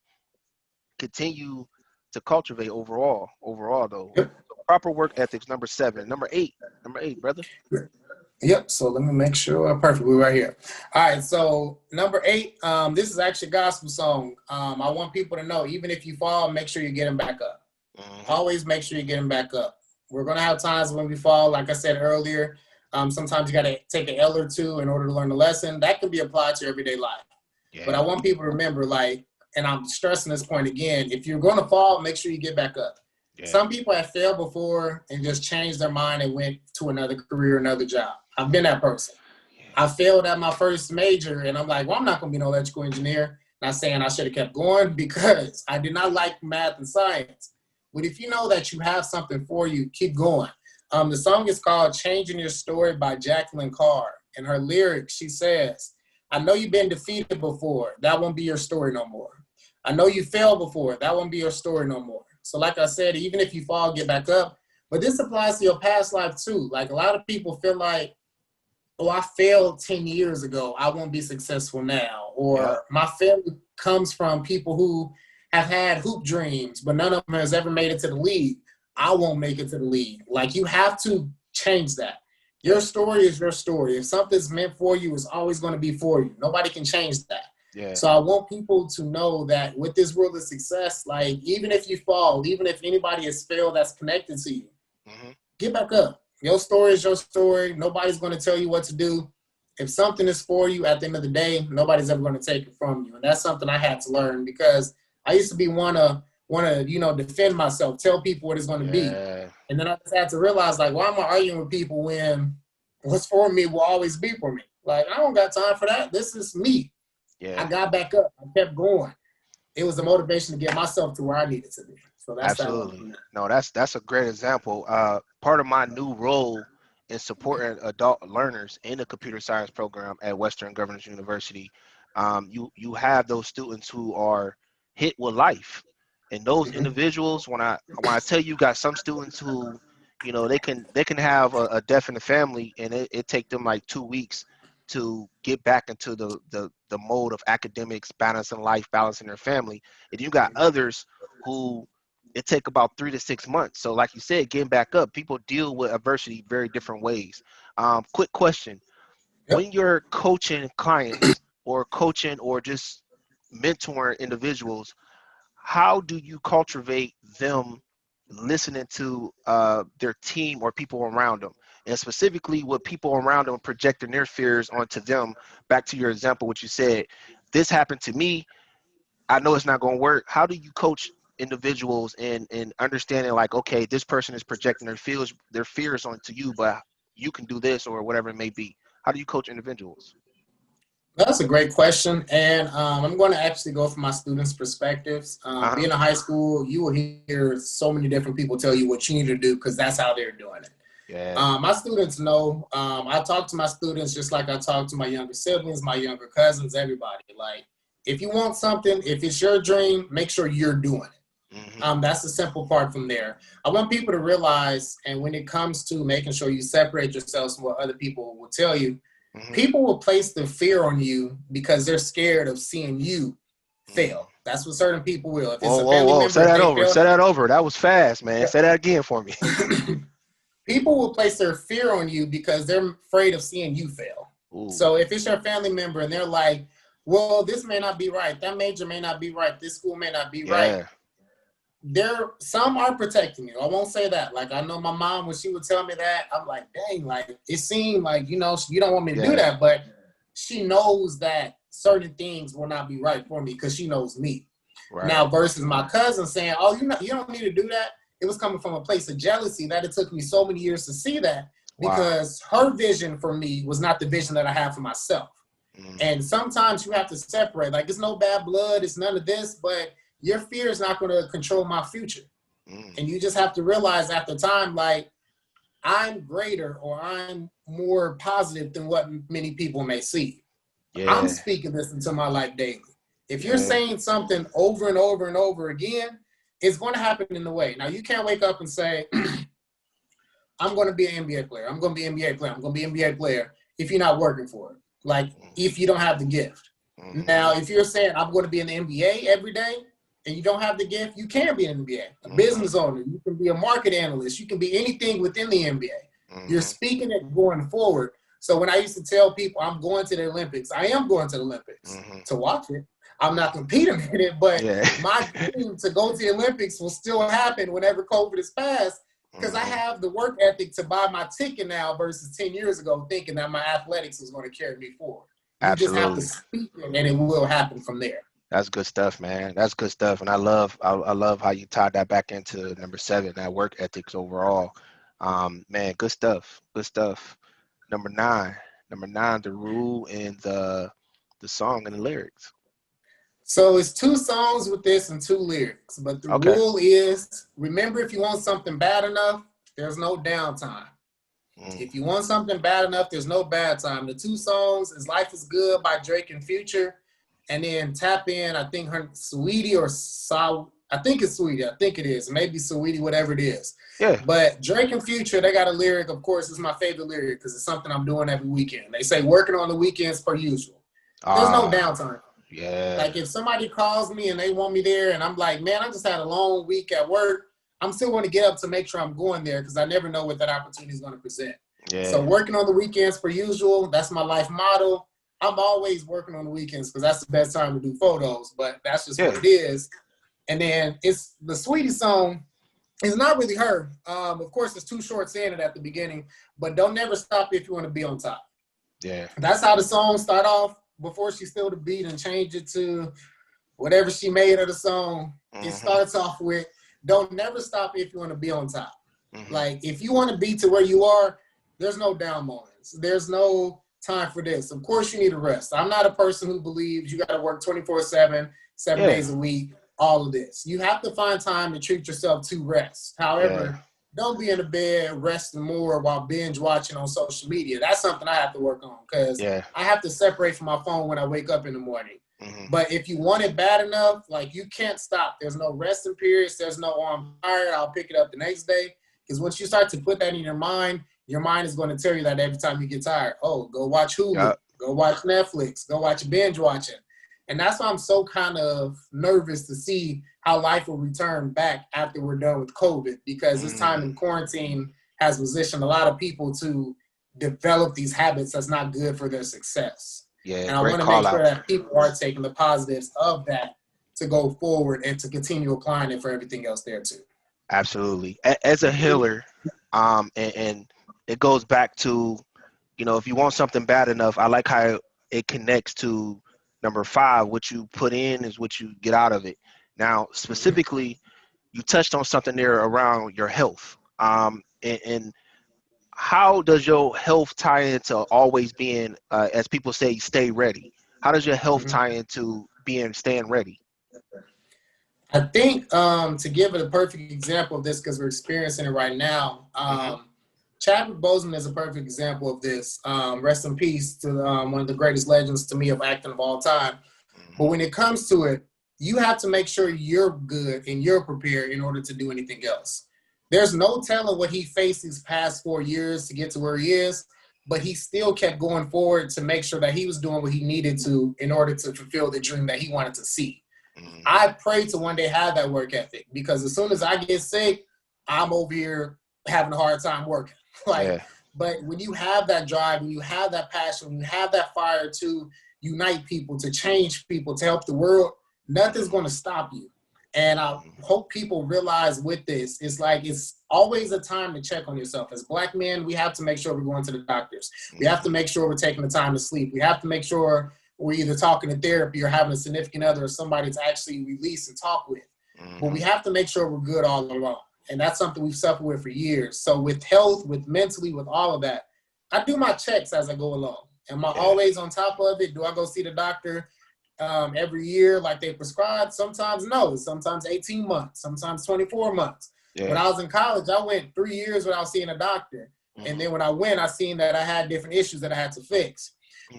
continue to cultivate overall. Overall, though, Yep. so proper work ethics. Number seven. Number eight, brother. Yep. So let me make sure. Perfect. We're right here. All right. So number 8. This is actually a gospel song. I want people to know, even if you fall, make sure you're getting back up. Hmm. Always make sure you're getting back up. We're gonna have times when we fall. Like I said earlier, sometimes you got to take an L or two in order to learn the lesson. That can be applied to everyday life. But I Yeah. want people to remember, like, and I'm stressing this point again, if you're going to fall, make sure you get back up. Yeah. Some people have failed before and just changed their mind and went to another career, another job. I've been that person. I Yeah. failed at my first major, and I'm like, well, I'm not going to be no electrical engineer. Not saying I should have kept going, because I did not like math and science. But if you know that you have something for you, keep going. The song is called Changing Your Story by Jacqueline Carr. In her lyrics, she says, I know you've been defeated before. That won't be your story no more. I know you failed before. That won't be your story no more. So like I said, even if you fall, get back up. But this applies to your past life too. Like, a lot of people feel like, oh, I failed 10 years ago, I won't be successful now. Yep. Or my failure comes from people who have had hoop dreams, but none of them has ever made it to the league. I won't make it to the league. Like, you have to change that. Your Yep. story is your story. If something's meant for you, it's always going to be for you. Nobody can change that. Yeah. So I want people to know that with this world of success, like, even if you fall, even if anybody has failed that's connected to you, Hmm. get back up. Your story is your story. Nobody's going to tell you what to do. if something is for you, at the end of the day, nobody's ever going to take it from you. And that's something I had to learn, because I used to be want to defend myself, tell people what it's going to be. Yeah. And then I just had to realize, like, why am I arguing with people when what's for me will always be for me? Like, I don't got time for that. This is me. Yeah. I got back up. I kept going. It was a motivation to get myself to where I needed to be. So that's that one. Absolutely. No, that's a great example. Part of my new role in supporting adult learners in the computer science program at Western Governors University, you have those students who are hit with life, and those Mhm. individuals. When I tell you, got some students who, they can have a death in the family, and it take them like 2 weeks to get back into the mode of academics, balancing life, balancing their family. And you got others who it take about 3 to 6 months. So like you said, getting back up, people deal with adversity very different ways. Quick question. Yep. When you're coaching clients or coaching or just mentoring individuals, how do you cultivate them listening to their team or people around them? And specifically with people around them projecting their fears onto them. Back to your example, what you said, this happened to me, I know it's not going to work. How do you coach individuals in understanding, like, okay, this person is projecting their fears onto you, but you can do this or whatever it may be? How do you coach individuals? That's a great question. And I'm going to actually go from my students' perspectives. Uh-huh. Being in high school, you will hear so many different people tell you what you need to do because that's how they're doing it. Yeah. My students know. I talk to my students just like I talk to my younger siblings, my younger cousins, everybody. Like, if you want something, if it's your dream, make sure you're doing it. Mm-hmm. That's the simple part from there. I want people to realize, and when it comes to making sure you separate yourselves from what other people will tell you, Mm-hmm. people will place the fear on you because they're scared of seeing you Mm. fail. That's what certain people will. If it's Whoa, a whoa, family whoa. member, Say if that they over. fail, Say that over. That was fast, man. Say that again for me. people will place their fear on you because they're afraid of seeing you fail. Ooh. So if it's your family member and they're like, well, this may not be right, that major may not be right, this school may not be right, Yeah. some are protecting you. I won't say that. Like, I know my mom, when she would tell me that, I'm like, dang, like, it seemed like, you don't want me to do Yeah. that, but she knows that certain things will not be right for me because she knows me. Right. Now, versus my cousin saying, oh, you don't need to do that. It was coming from a place of jealousy that it took me so many years to see that, Wow. because her vision for me was not the vision that I have for myself. Mm. And sometimes you have to separate. Like, it's no bad blood, it's none of this, but your fear is not going to control my future. Mm. And you just have to realize after time, like, I'm greater or I'm more positive than what many people may see. I'm Yeah. speaking this into my life daily. If you're Yeah. saying something over and over and over again, it's going to happen in the way. Now, you can't wake up and say, I'm going to be an NBA player. I'm going to be an NBA player. I'm going to be an NBA player if you're not working for it. Like, if you don't have the gift. Mm-hmm. Now, if you're saying I'm going to be in the NBA every day and you don't have the gift, you can be an NBA, a Mm-hmm. business owner. You can be a market analyst. You can be anything within the NBA. You're Mm-hmm. speaking it going forward. So when I used to tell people I'm going to the Olympics, I am going to the Olympics Mm-hmm. to watch it. I'm not competing in it, but Yeah. my dream to go to the Olympics will still happen whenever COVID is past, because I Mm-hmm. have the work ethic to buy my ticket now versus 10 years ago thinking that my athletics was going to carry me forward. You just have to Absolutely. speak it, and it will happen from there. That's good stuff, man. That's good stuff. And I love how you tied that back into number 7, that work ethics overall. Man, good stuff. Good stuff. Number 9. Number 9, the rule and the song and the lyrics. So it's 2 songs with this and 2 lyrics. But the Okay. rule is, remember, if you want something bad enough, there's no downtime. Mm. If you want something bad enough, there's no bad time. The 2 songs is Life is Good by Drake and Future. And then Tap In, I think her Sweetie or I think it's Sweetie. I think it is. Maybe Sweetie, whatever it is. Yeah. But Drake and Future, they got a lyric. Of course, it's my favorite lyric because it's something I'm doing every weekend. They say working on the weekends per usual. There's no Ah, downtime. yeah. Like, if somebody calls me and they want me there and I'm like, man, I just had a long week at work, I'm still going to get up to make sure I'm going there because I never know what that opportunity is going to present. So Yeah. working on the weekends per usual, that's my life motto. I'm always working on the weekends because that's the best time to do photos, but that's just what Yeah. it is. And then it's the Sweetie song. It's not really her. Of course, it's too short saying it at the beginning, but don't never stop if you want to be on top. Yeah. That's how the song start off before she stole the beat and changed it to whatever she made of the song. It Mm-hmm. starts off with, don't never stop if you want to be on top. Mm-hmm. Like, if you want to be to where you are, there's no down moments. There's no time for this. Of course, you need a rest. I'm not a person who believes you got to work 24/7, 7 days Yeah. a week, all of this. You have to find time to treat yourself to rest. Yeah. However, don't be in the bed resting more while binge watching on social media. That's something I have to work on because Yeah. I have to separate from my phone when I wake up in the morning. Mm-hmm. But if you want it bad enough, like, you can't stop. There's no resting periods. There's no, oh, I'm tired, I'll pick it up the next day. Because once you start to put that in your mind is going to tell you that every time you get tired. Oh, go watch Hulu, Yep. go watch Netflix, go watch binge watching. And that's why I'm so kind of nervous to see how life will return back after we're done with COVID, because this time in quarantine has positioned a lot of people to develop these habits that's not good for their success. Yeah. And I Great want to make call sure out. that people are taking the positives of that to go forward and to continue applying it for everything else there too. Absolutely. As a healer, and it goes back to, if you want something bad enough, I like how it connects to number 5. What you put in is what you get out of it. Now, specifically, you touched on something there around your health. And how does your health tie into always being, as people say, stay ready? How does your health Mm-hmm. tie into staying ready? I think to give it a perfect example of this, because we're experiencing it right now, Mm-hmm. Chadwick Boseman is a perfect example of this. Rest in peace to one of the greatest legends to me of acting of all time. But when it comes to it, you have to make sure you're good and you're prepared in order to do anything else. There's no telling what he faced these past 4 years to get to where he is, but he still kept going forward to make sure that he was doing what he needed to in order to fulfill the dream that he wanted to see. Mm-hmm. I pray to one day have that work ethic, because as soon as I get sick, I'm over here having a hard time working. Yeah. But when you have that drive, when you have that passion, when you have that fire to unite people, to change people, to help the world, nothing's going to stop you. And I hope people realize with this, it's always a time to check on yourself. As Black men, we have to make sure we're going to the doctors. We have to make sure we're taking the time to sleep. We have to make sure we're either talking to therapy or having a significant other or somebody to actually release and talk with. But we have to make sure we're good all along. And that's something we've suffered with for years. So with health, with mentally, with all of that, I do my checks as I go along. Am I always on top of it? Do I go see the doctor every year like they prescribed? Sometimes no. Sometimes 18 months. Sometimes 24 months. Yeah. When I was in college, I went 3 years without seeing a doctor. And then when I went, I seen that I had different issues that I had to fix.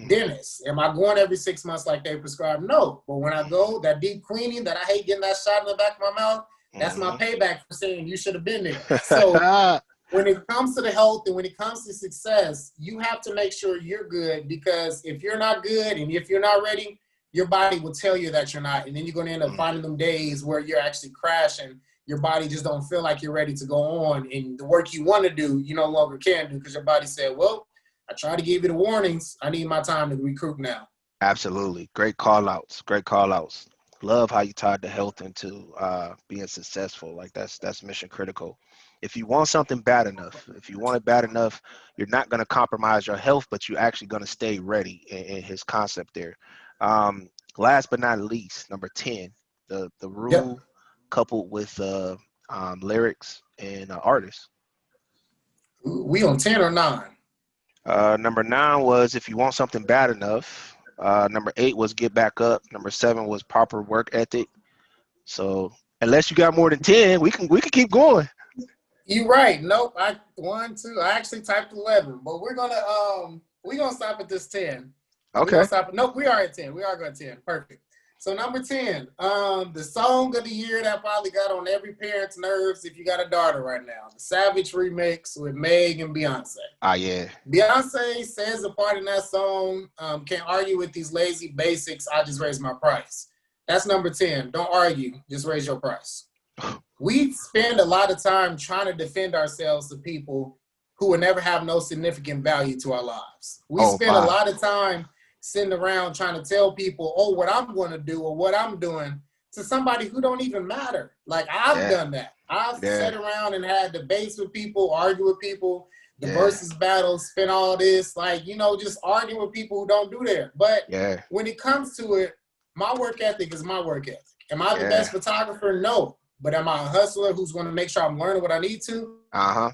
Dentist, am I going every 6 months like they prescribe? No. But when I go, that deep cleaning that I hate getting that shot in the back of my mouth, that's my payback for saying you should have been there. So when it comes to the health and when it comes to success, you have to make sure you're good, because if you're not good and if you're not ready, your body will tell you that you're not. And then you're going to end up finding them days where you're actually crashing. Your body just don't feel like you're ready to go on. And the work you want to do, you no longer can do, because your body said, well, I tried to give you the warnings. I need my time to recruit now. Absolutely. Great call outs. Great call outs. Love how you tied the health into being successful. Like that's mission critical. If you want something bad enough, if you want it bad enough, you're not going to compromise your health, but you're actually going to stay ready in his concept there. Last but not least, number 10, the Yep. rule coupled with lyrics and artists. We on 10 or 9? Number 9 was if you want something bad enough. Number 8 was get back up. Number 7 was proper work ethic. So unless you got more than 10, we can keep going. You're right. Nope. I actually typed 11, but we're gonna stop at this 10. We're gonna Okay. stop. Nope, we are at 10. We are going to 10. Perfect. So number 10, the song of the year that probably got on every parent's nerves if you got a daughter right now. The Savage remix with Meg and Beyonce. Ah, yeah. Beyonce says a part in that song, can't argue with these lazy basics, I just raised my price. That's number 10. Don't argue, just raise your price. We spend a lot of time trying to defend ourselves to people who will never have no significant value to our lives. We spend a lot of time sitting around trying to tell people, oh, what I'm going to do or what I'm doing to somebody who don't even matter. Like, I've done that. I've sat around and had debates with people, argue with people the Yeah. versus battles, spend all this, like, you know, just arguing with people who don't do that. But Yeah. when it comes to it, my work ethic is my work ethic. Am I the Yeah. best photographer? No. But am I a hustler who's going to make sure I'm learning what I need to? Uh-huh.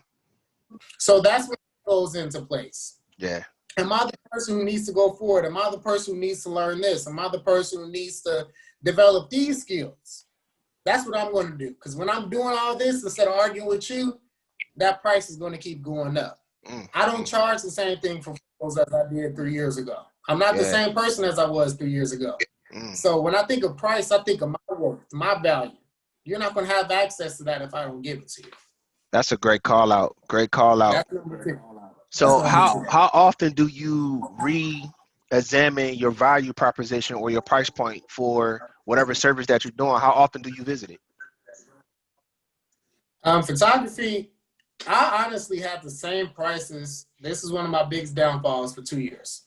So that's what goes into place. Yeah. Am I the person who needs to go forward? Am I the person who needs to learn this? Am I the person who needs to develop these skills? That's what I'm going to do. Because when I'm doing all this, instead of arguing with you, that price is going to keep going up. I don't charge the same thing for photos as I did 3 years ago. I'm not the Yeah. same person as I was 3 years ago. So when I think of price, I think of my worth, my value. You're not going to have access to that if I don't give it to you. That's a great call out. Great call out. That's number two. So how often do you re-examine your value proposition or your price point for whatever service that you're doing? How often do you visit it? Photography, I honestly had the same prices. This is one of my biggest downfalls for 2 years.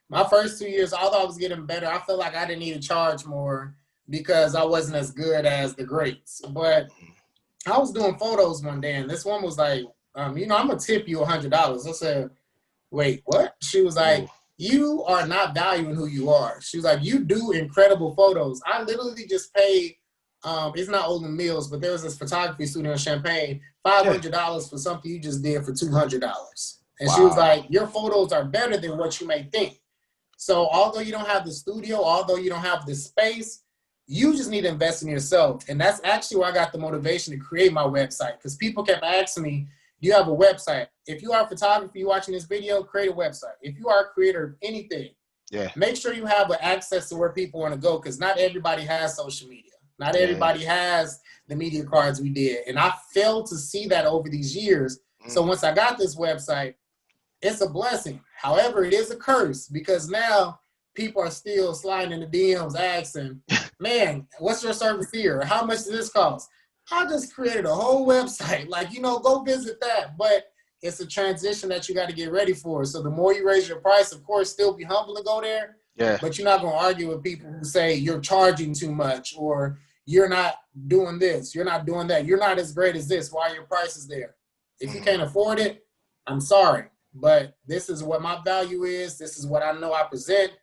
My first 2 years, although I was getting better, I felt like I didn't need to charge more because I wasn't as good as the greats. But I was doing photos one day, and this one was like, you know, I'm going to tip you $100. I said, wait, what? She was like, you are not valuing who you are. She was like, you do incredible photos. I literally just paid, it's not Olin Mills, but there was this photography studio in Champaign, $500 for something you just did for $200. And she was like, your photos are better than what you may think. So although you don't have the studio, although you don't have the space, you just need to invest in yourself. And that's actually where I got the motivation to create my website, because people kept asking me, do you have a website? If you are a photographer, you watching this video, create a website. If you are a creator of anything, make sure you have access to where people want to go, because not everybody has social media. Not everybody has the media cards we did. And I failed to see that over these years. So once I got this website, it's a blessing. However, it is a curse, because now people are still sliding in the DMs asking, man, what's your service here? How much does this cost? I just created a whole website. Like, you know, go visit that. But it's a transition that you got to get ready for. So the more you raise your price, of course, still be humble and go there. But you're not going to argue with people who say you're charging too much, or you're not doing this, you're not doing that, you're not as great as this, why your price is there. If you can't afford it, I'm sorry. But this is what my value is. This is what I know I present.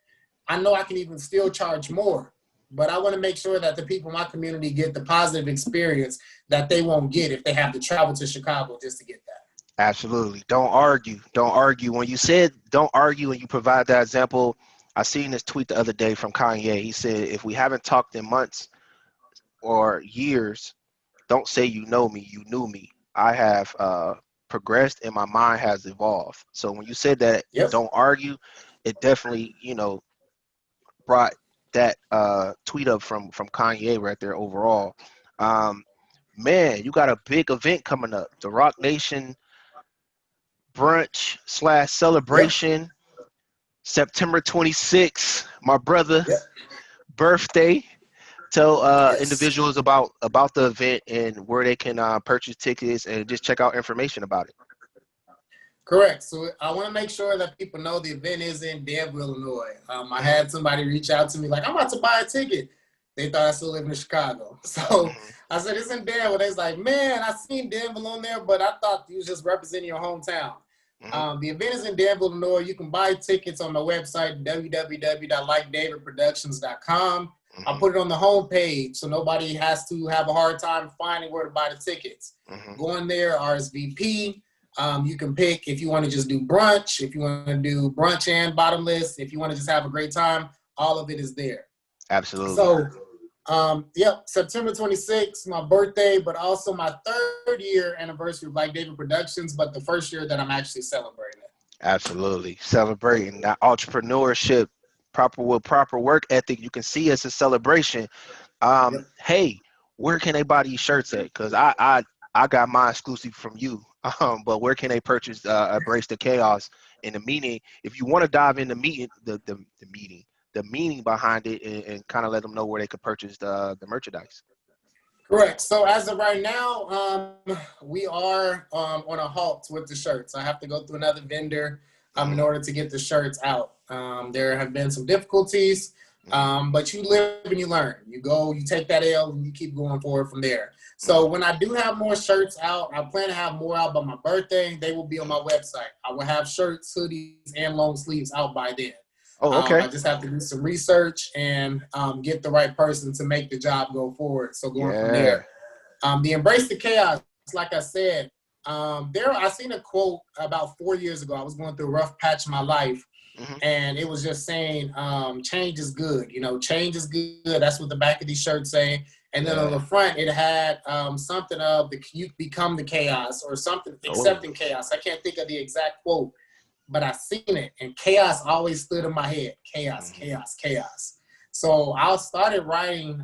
I know I can even still charge more, but I want to make sure that the people in my community get the positive experience that they won't get if they have to travel to Chicago just to get that. Absolutely. Don't argue. Don't argue. When you said don't argue and you provide that example, I seen this tweet the other day from Kanye. He said, if we haven't talked in months or years, don't say you know me, you knew me. I have progressed and my mind has evolved. So when you said that, don't argue, it definitely, you know, brought that tweet up from Kanye right there overall. Man, you got a big event coming up, the Rock Nation brunch / celebration, September 26th, my brother birthday. Tell individuals about the event and where they can purchase tickets and just check out information about it. Correct. So I want to make sure that people know the event is in Danville, Illinois. I had somebody reach out to me like, I'm about to buy a ticket. They thought I still live in Chicago. So I said, it's in Danville. They was like, man, I seen Danville on there, but I thought you was just representing your hometown. The event is in Danville, Illinois. You can buy tickets on my website, www.likedavidproductions.com. I put it on the homepage so nobody has to have a hard time finding where to buy the tickets. Go in there, RSVP. You can pick if you want to just do brunch, if you want to do brunch and bottomless, if you want to just have a great time, all of it is there. Absolutely. So, September 26th, my birthday, but also my 3rd year anniversary of Like David Productions, but the first year that I'm actually celebrating it. Absolutely. Celebrating that entrepreneurship, proper work ethic. You can see it's a celebration. Hey, where can they buy these shirts at? Because I got mine exclusive from you. But where can they purchase Embrace the Chaos in the meeting? If you want to dive in the meeting, the meaning behind it, and kind of let them know where they could purchase the merchandise. Correct. So as of right now, we are on a halt with the shirts. I have to go through another vendor in order to get the shirts out. There have been some difficulties. But you live and you learn. You go, you take that L, and you keep going forward from there. So when I do have more shirts out, I plan to have more out by my birthday. They will be on my website. I will have shirts, hoodies, and long sleeves out by then. Oh, okay. I just have to do some research and get the right person to make the job go forward. So going from Yeah. there, the embrace the chaos. Like I said, I seen a quote about 4 years ago. I was going through a rough patch in my life, and it was just saying, change is good. You know, change is good. That's what the back of these shirts say. And then on the front, it had something of you become the chaos or something, accepting chaos. I can't think of the exact quote, but I seen it, and chaos always stood in my head. Chaos, chaos, chaos. So I started writing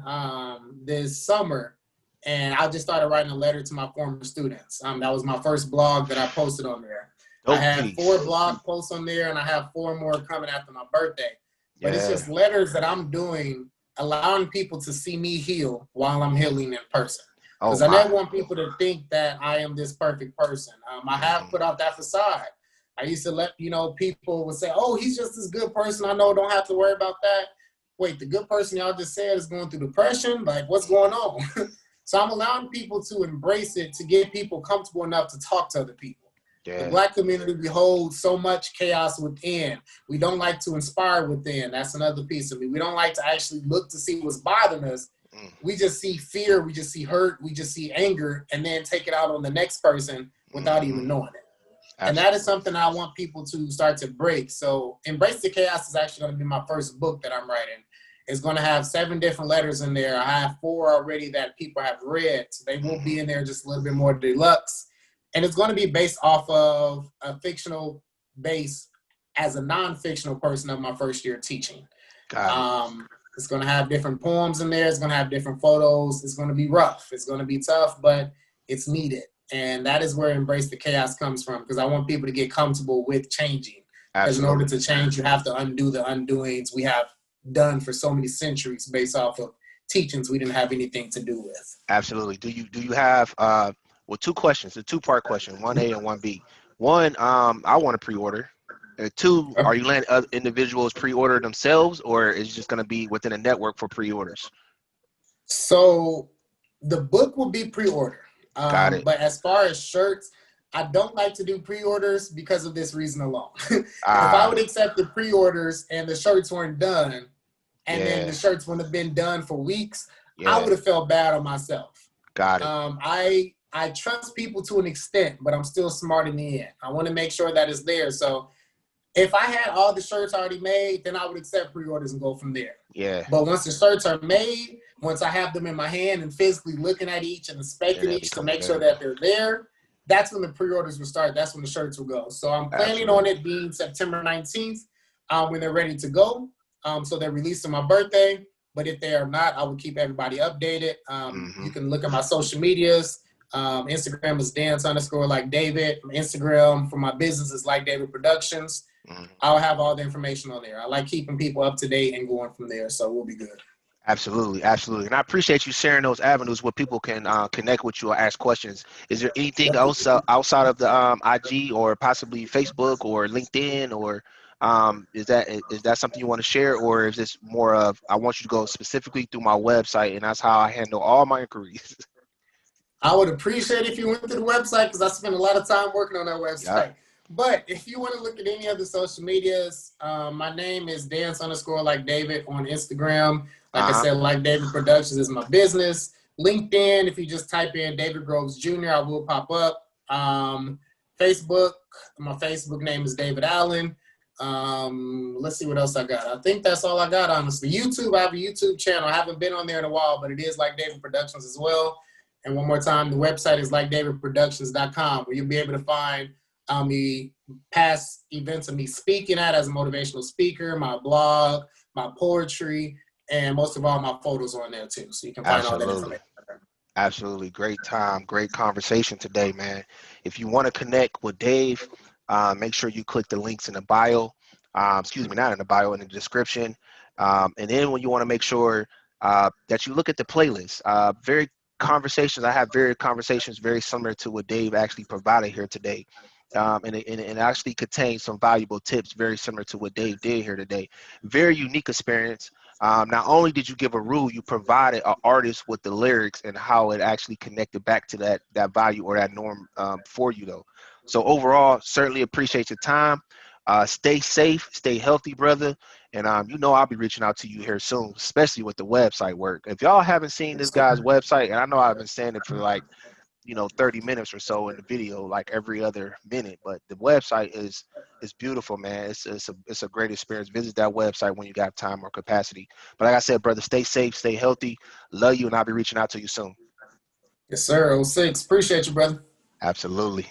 this summer, and I just started writing a letter to my former students. That was my first blog that I posted on there. I Dope had 4 piece. blog posts on there, and I have 4 more coming after my birthday. But it's Yeah. just letters that I'm doing, allowing people to see me heal while I'm healing in person. Oh Because I my. never want people to think that I am this perfect person. I have put out that facade. I used to let, people would say, oh, he's just this good person. I know, don't have to worry about that. Wait, the good person y'all just said is going through depression? Like, what's going on? So I'm allowing people to embrace it, to get people comfortable enough to talk to other people. The Yeah. Black community, we hold so much chaos within. We don't like to inspire within. That's another piece of me. We don't like to actually look to see what's bothering us. We just see fear, we just see hurt, we just see anger, and then take it out on the next person without even knowing it. And that is something I want people to start to break. So Embrace the Chaos is actually going to be my first book that I'm writing. It's going to have 7 different letters in there. I have 4 already that people have read. So they will be in there just a little bit more deluxe. And it's going to be based off of a fictional base as a non-fictional person of my first year teaching. Got it. It's going to have different poems in there. It's going to have different photos. It's going to be rough. It's going to be tough, but it's needed. And that is where Embrace the Chaos comes from, because I want people to get comfortable with changing. Because in order to change, you have to undo the undoings we have done for so many centuries based off of teachings we didn't have anything to do with. Absolutely. Do you have 2 questions, a 2-part question, 1A and 1B. One, I want to pre-order. 2, are you letting other individuals pre-order themselves, or is it just going to be within a network for pre-orders? So the book will be pre-order. Got it. But as far as shirts, I don't like to do pre-orders because of this reason alone. If I would accept the pre-orders and the shirts weren't done, and then the shirts wouldn't have been done for weeks, I would have felt bad on myself. Got it. I trust people to an extent, but I'm still smart in the end. I want to make sure that it's there. So if I had all the shirts already made, then I would accept pre-orders and go from there. Yeah. But once the shirts are made, once I have them in my hand and physically looking at each and inspecting each to make sure that they're there, that's when the pre-orders will start. That's when the shirts will go. So I'm planning on it being September 19th when they're ready to go. So they're released on my birthday. But if they are not, I will keep everybody updated. You can look at my social medias. Instagram is dance_like_David. Instagram for my business is Like David Productions. I'll have all the information on there. I like keeping people up to date and going from there. So we'll be good. Absolutely, absolutely. And I appreciate you sharing those avenues where people can connect with you or ask questions. Is there anything else outside of the IG or possibly Facebook or LinkedIn, or is that something you want to share, or is this more of I want you to go specifically through my website and that's how I handle all my inquiries? I would appreciate if you went to the website because I spent a lot of time working on that website. Yeah. But if you want to look at any other social medias, my name is dance_like_David on Instagram. Like I said, Like David Productions is my business. LinkedIn, if you just type in David Groves Jr., I will pop up. Facebook, my Facebook name is David Allen. Let's see what else I got. I think that's all I got, honestly. YouTube, I have a YouTube channel. I haven't been on there in a while, but it is Like David Productions as well. And one more time, the website is likedavidproductions.com, where you'll be able to find the past events of me speaking at as a motivational speaker, my blog, my poetry, and most of all, my photos are on there too. So you can find all that information. Absolutely. Great time. Great conversation today, man. If you want to connect with Dave, make sure you click the links in the bio. Excuse me, not in the bio, in the description. And then when you want to make sure that you look at the playlist, I have very conversations very similar to what Dave actually provided here today. And it actually contains some valuable tips very similar to what Dave did here today. Very unique experience. Not only did you give a rule, you provided an artist with the lyrics and how it actually connected back to that value or that norm for you though. So overall, certainly appreciate your time. Stay safe, stay healthy, brother. And you know I'll be reaching out to you here soon, especially with the website work. If y'all haven't seen this Yes, guy's sir. website, and I know I've been saying it for like 30 minutes or so in the video, like every other minute, but the website is beautiful, man. It's a great experience. Visit that website when you got time or capacity. But like I said, brother, stay safe, stay healthy. Love you, and I'll be reaching out to you soon. Yes, sir. Oh 06. Appreciate you, brother. Absolutely.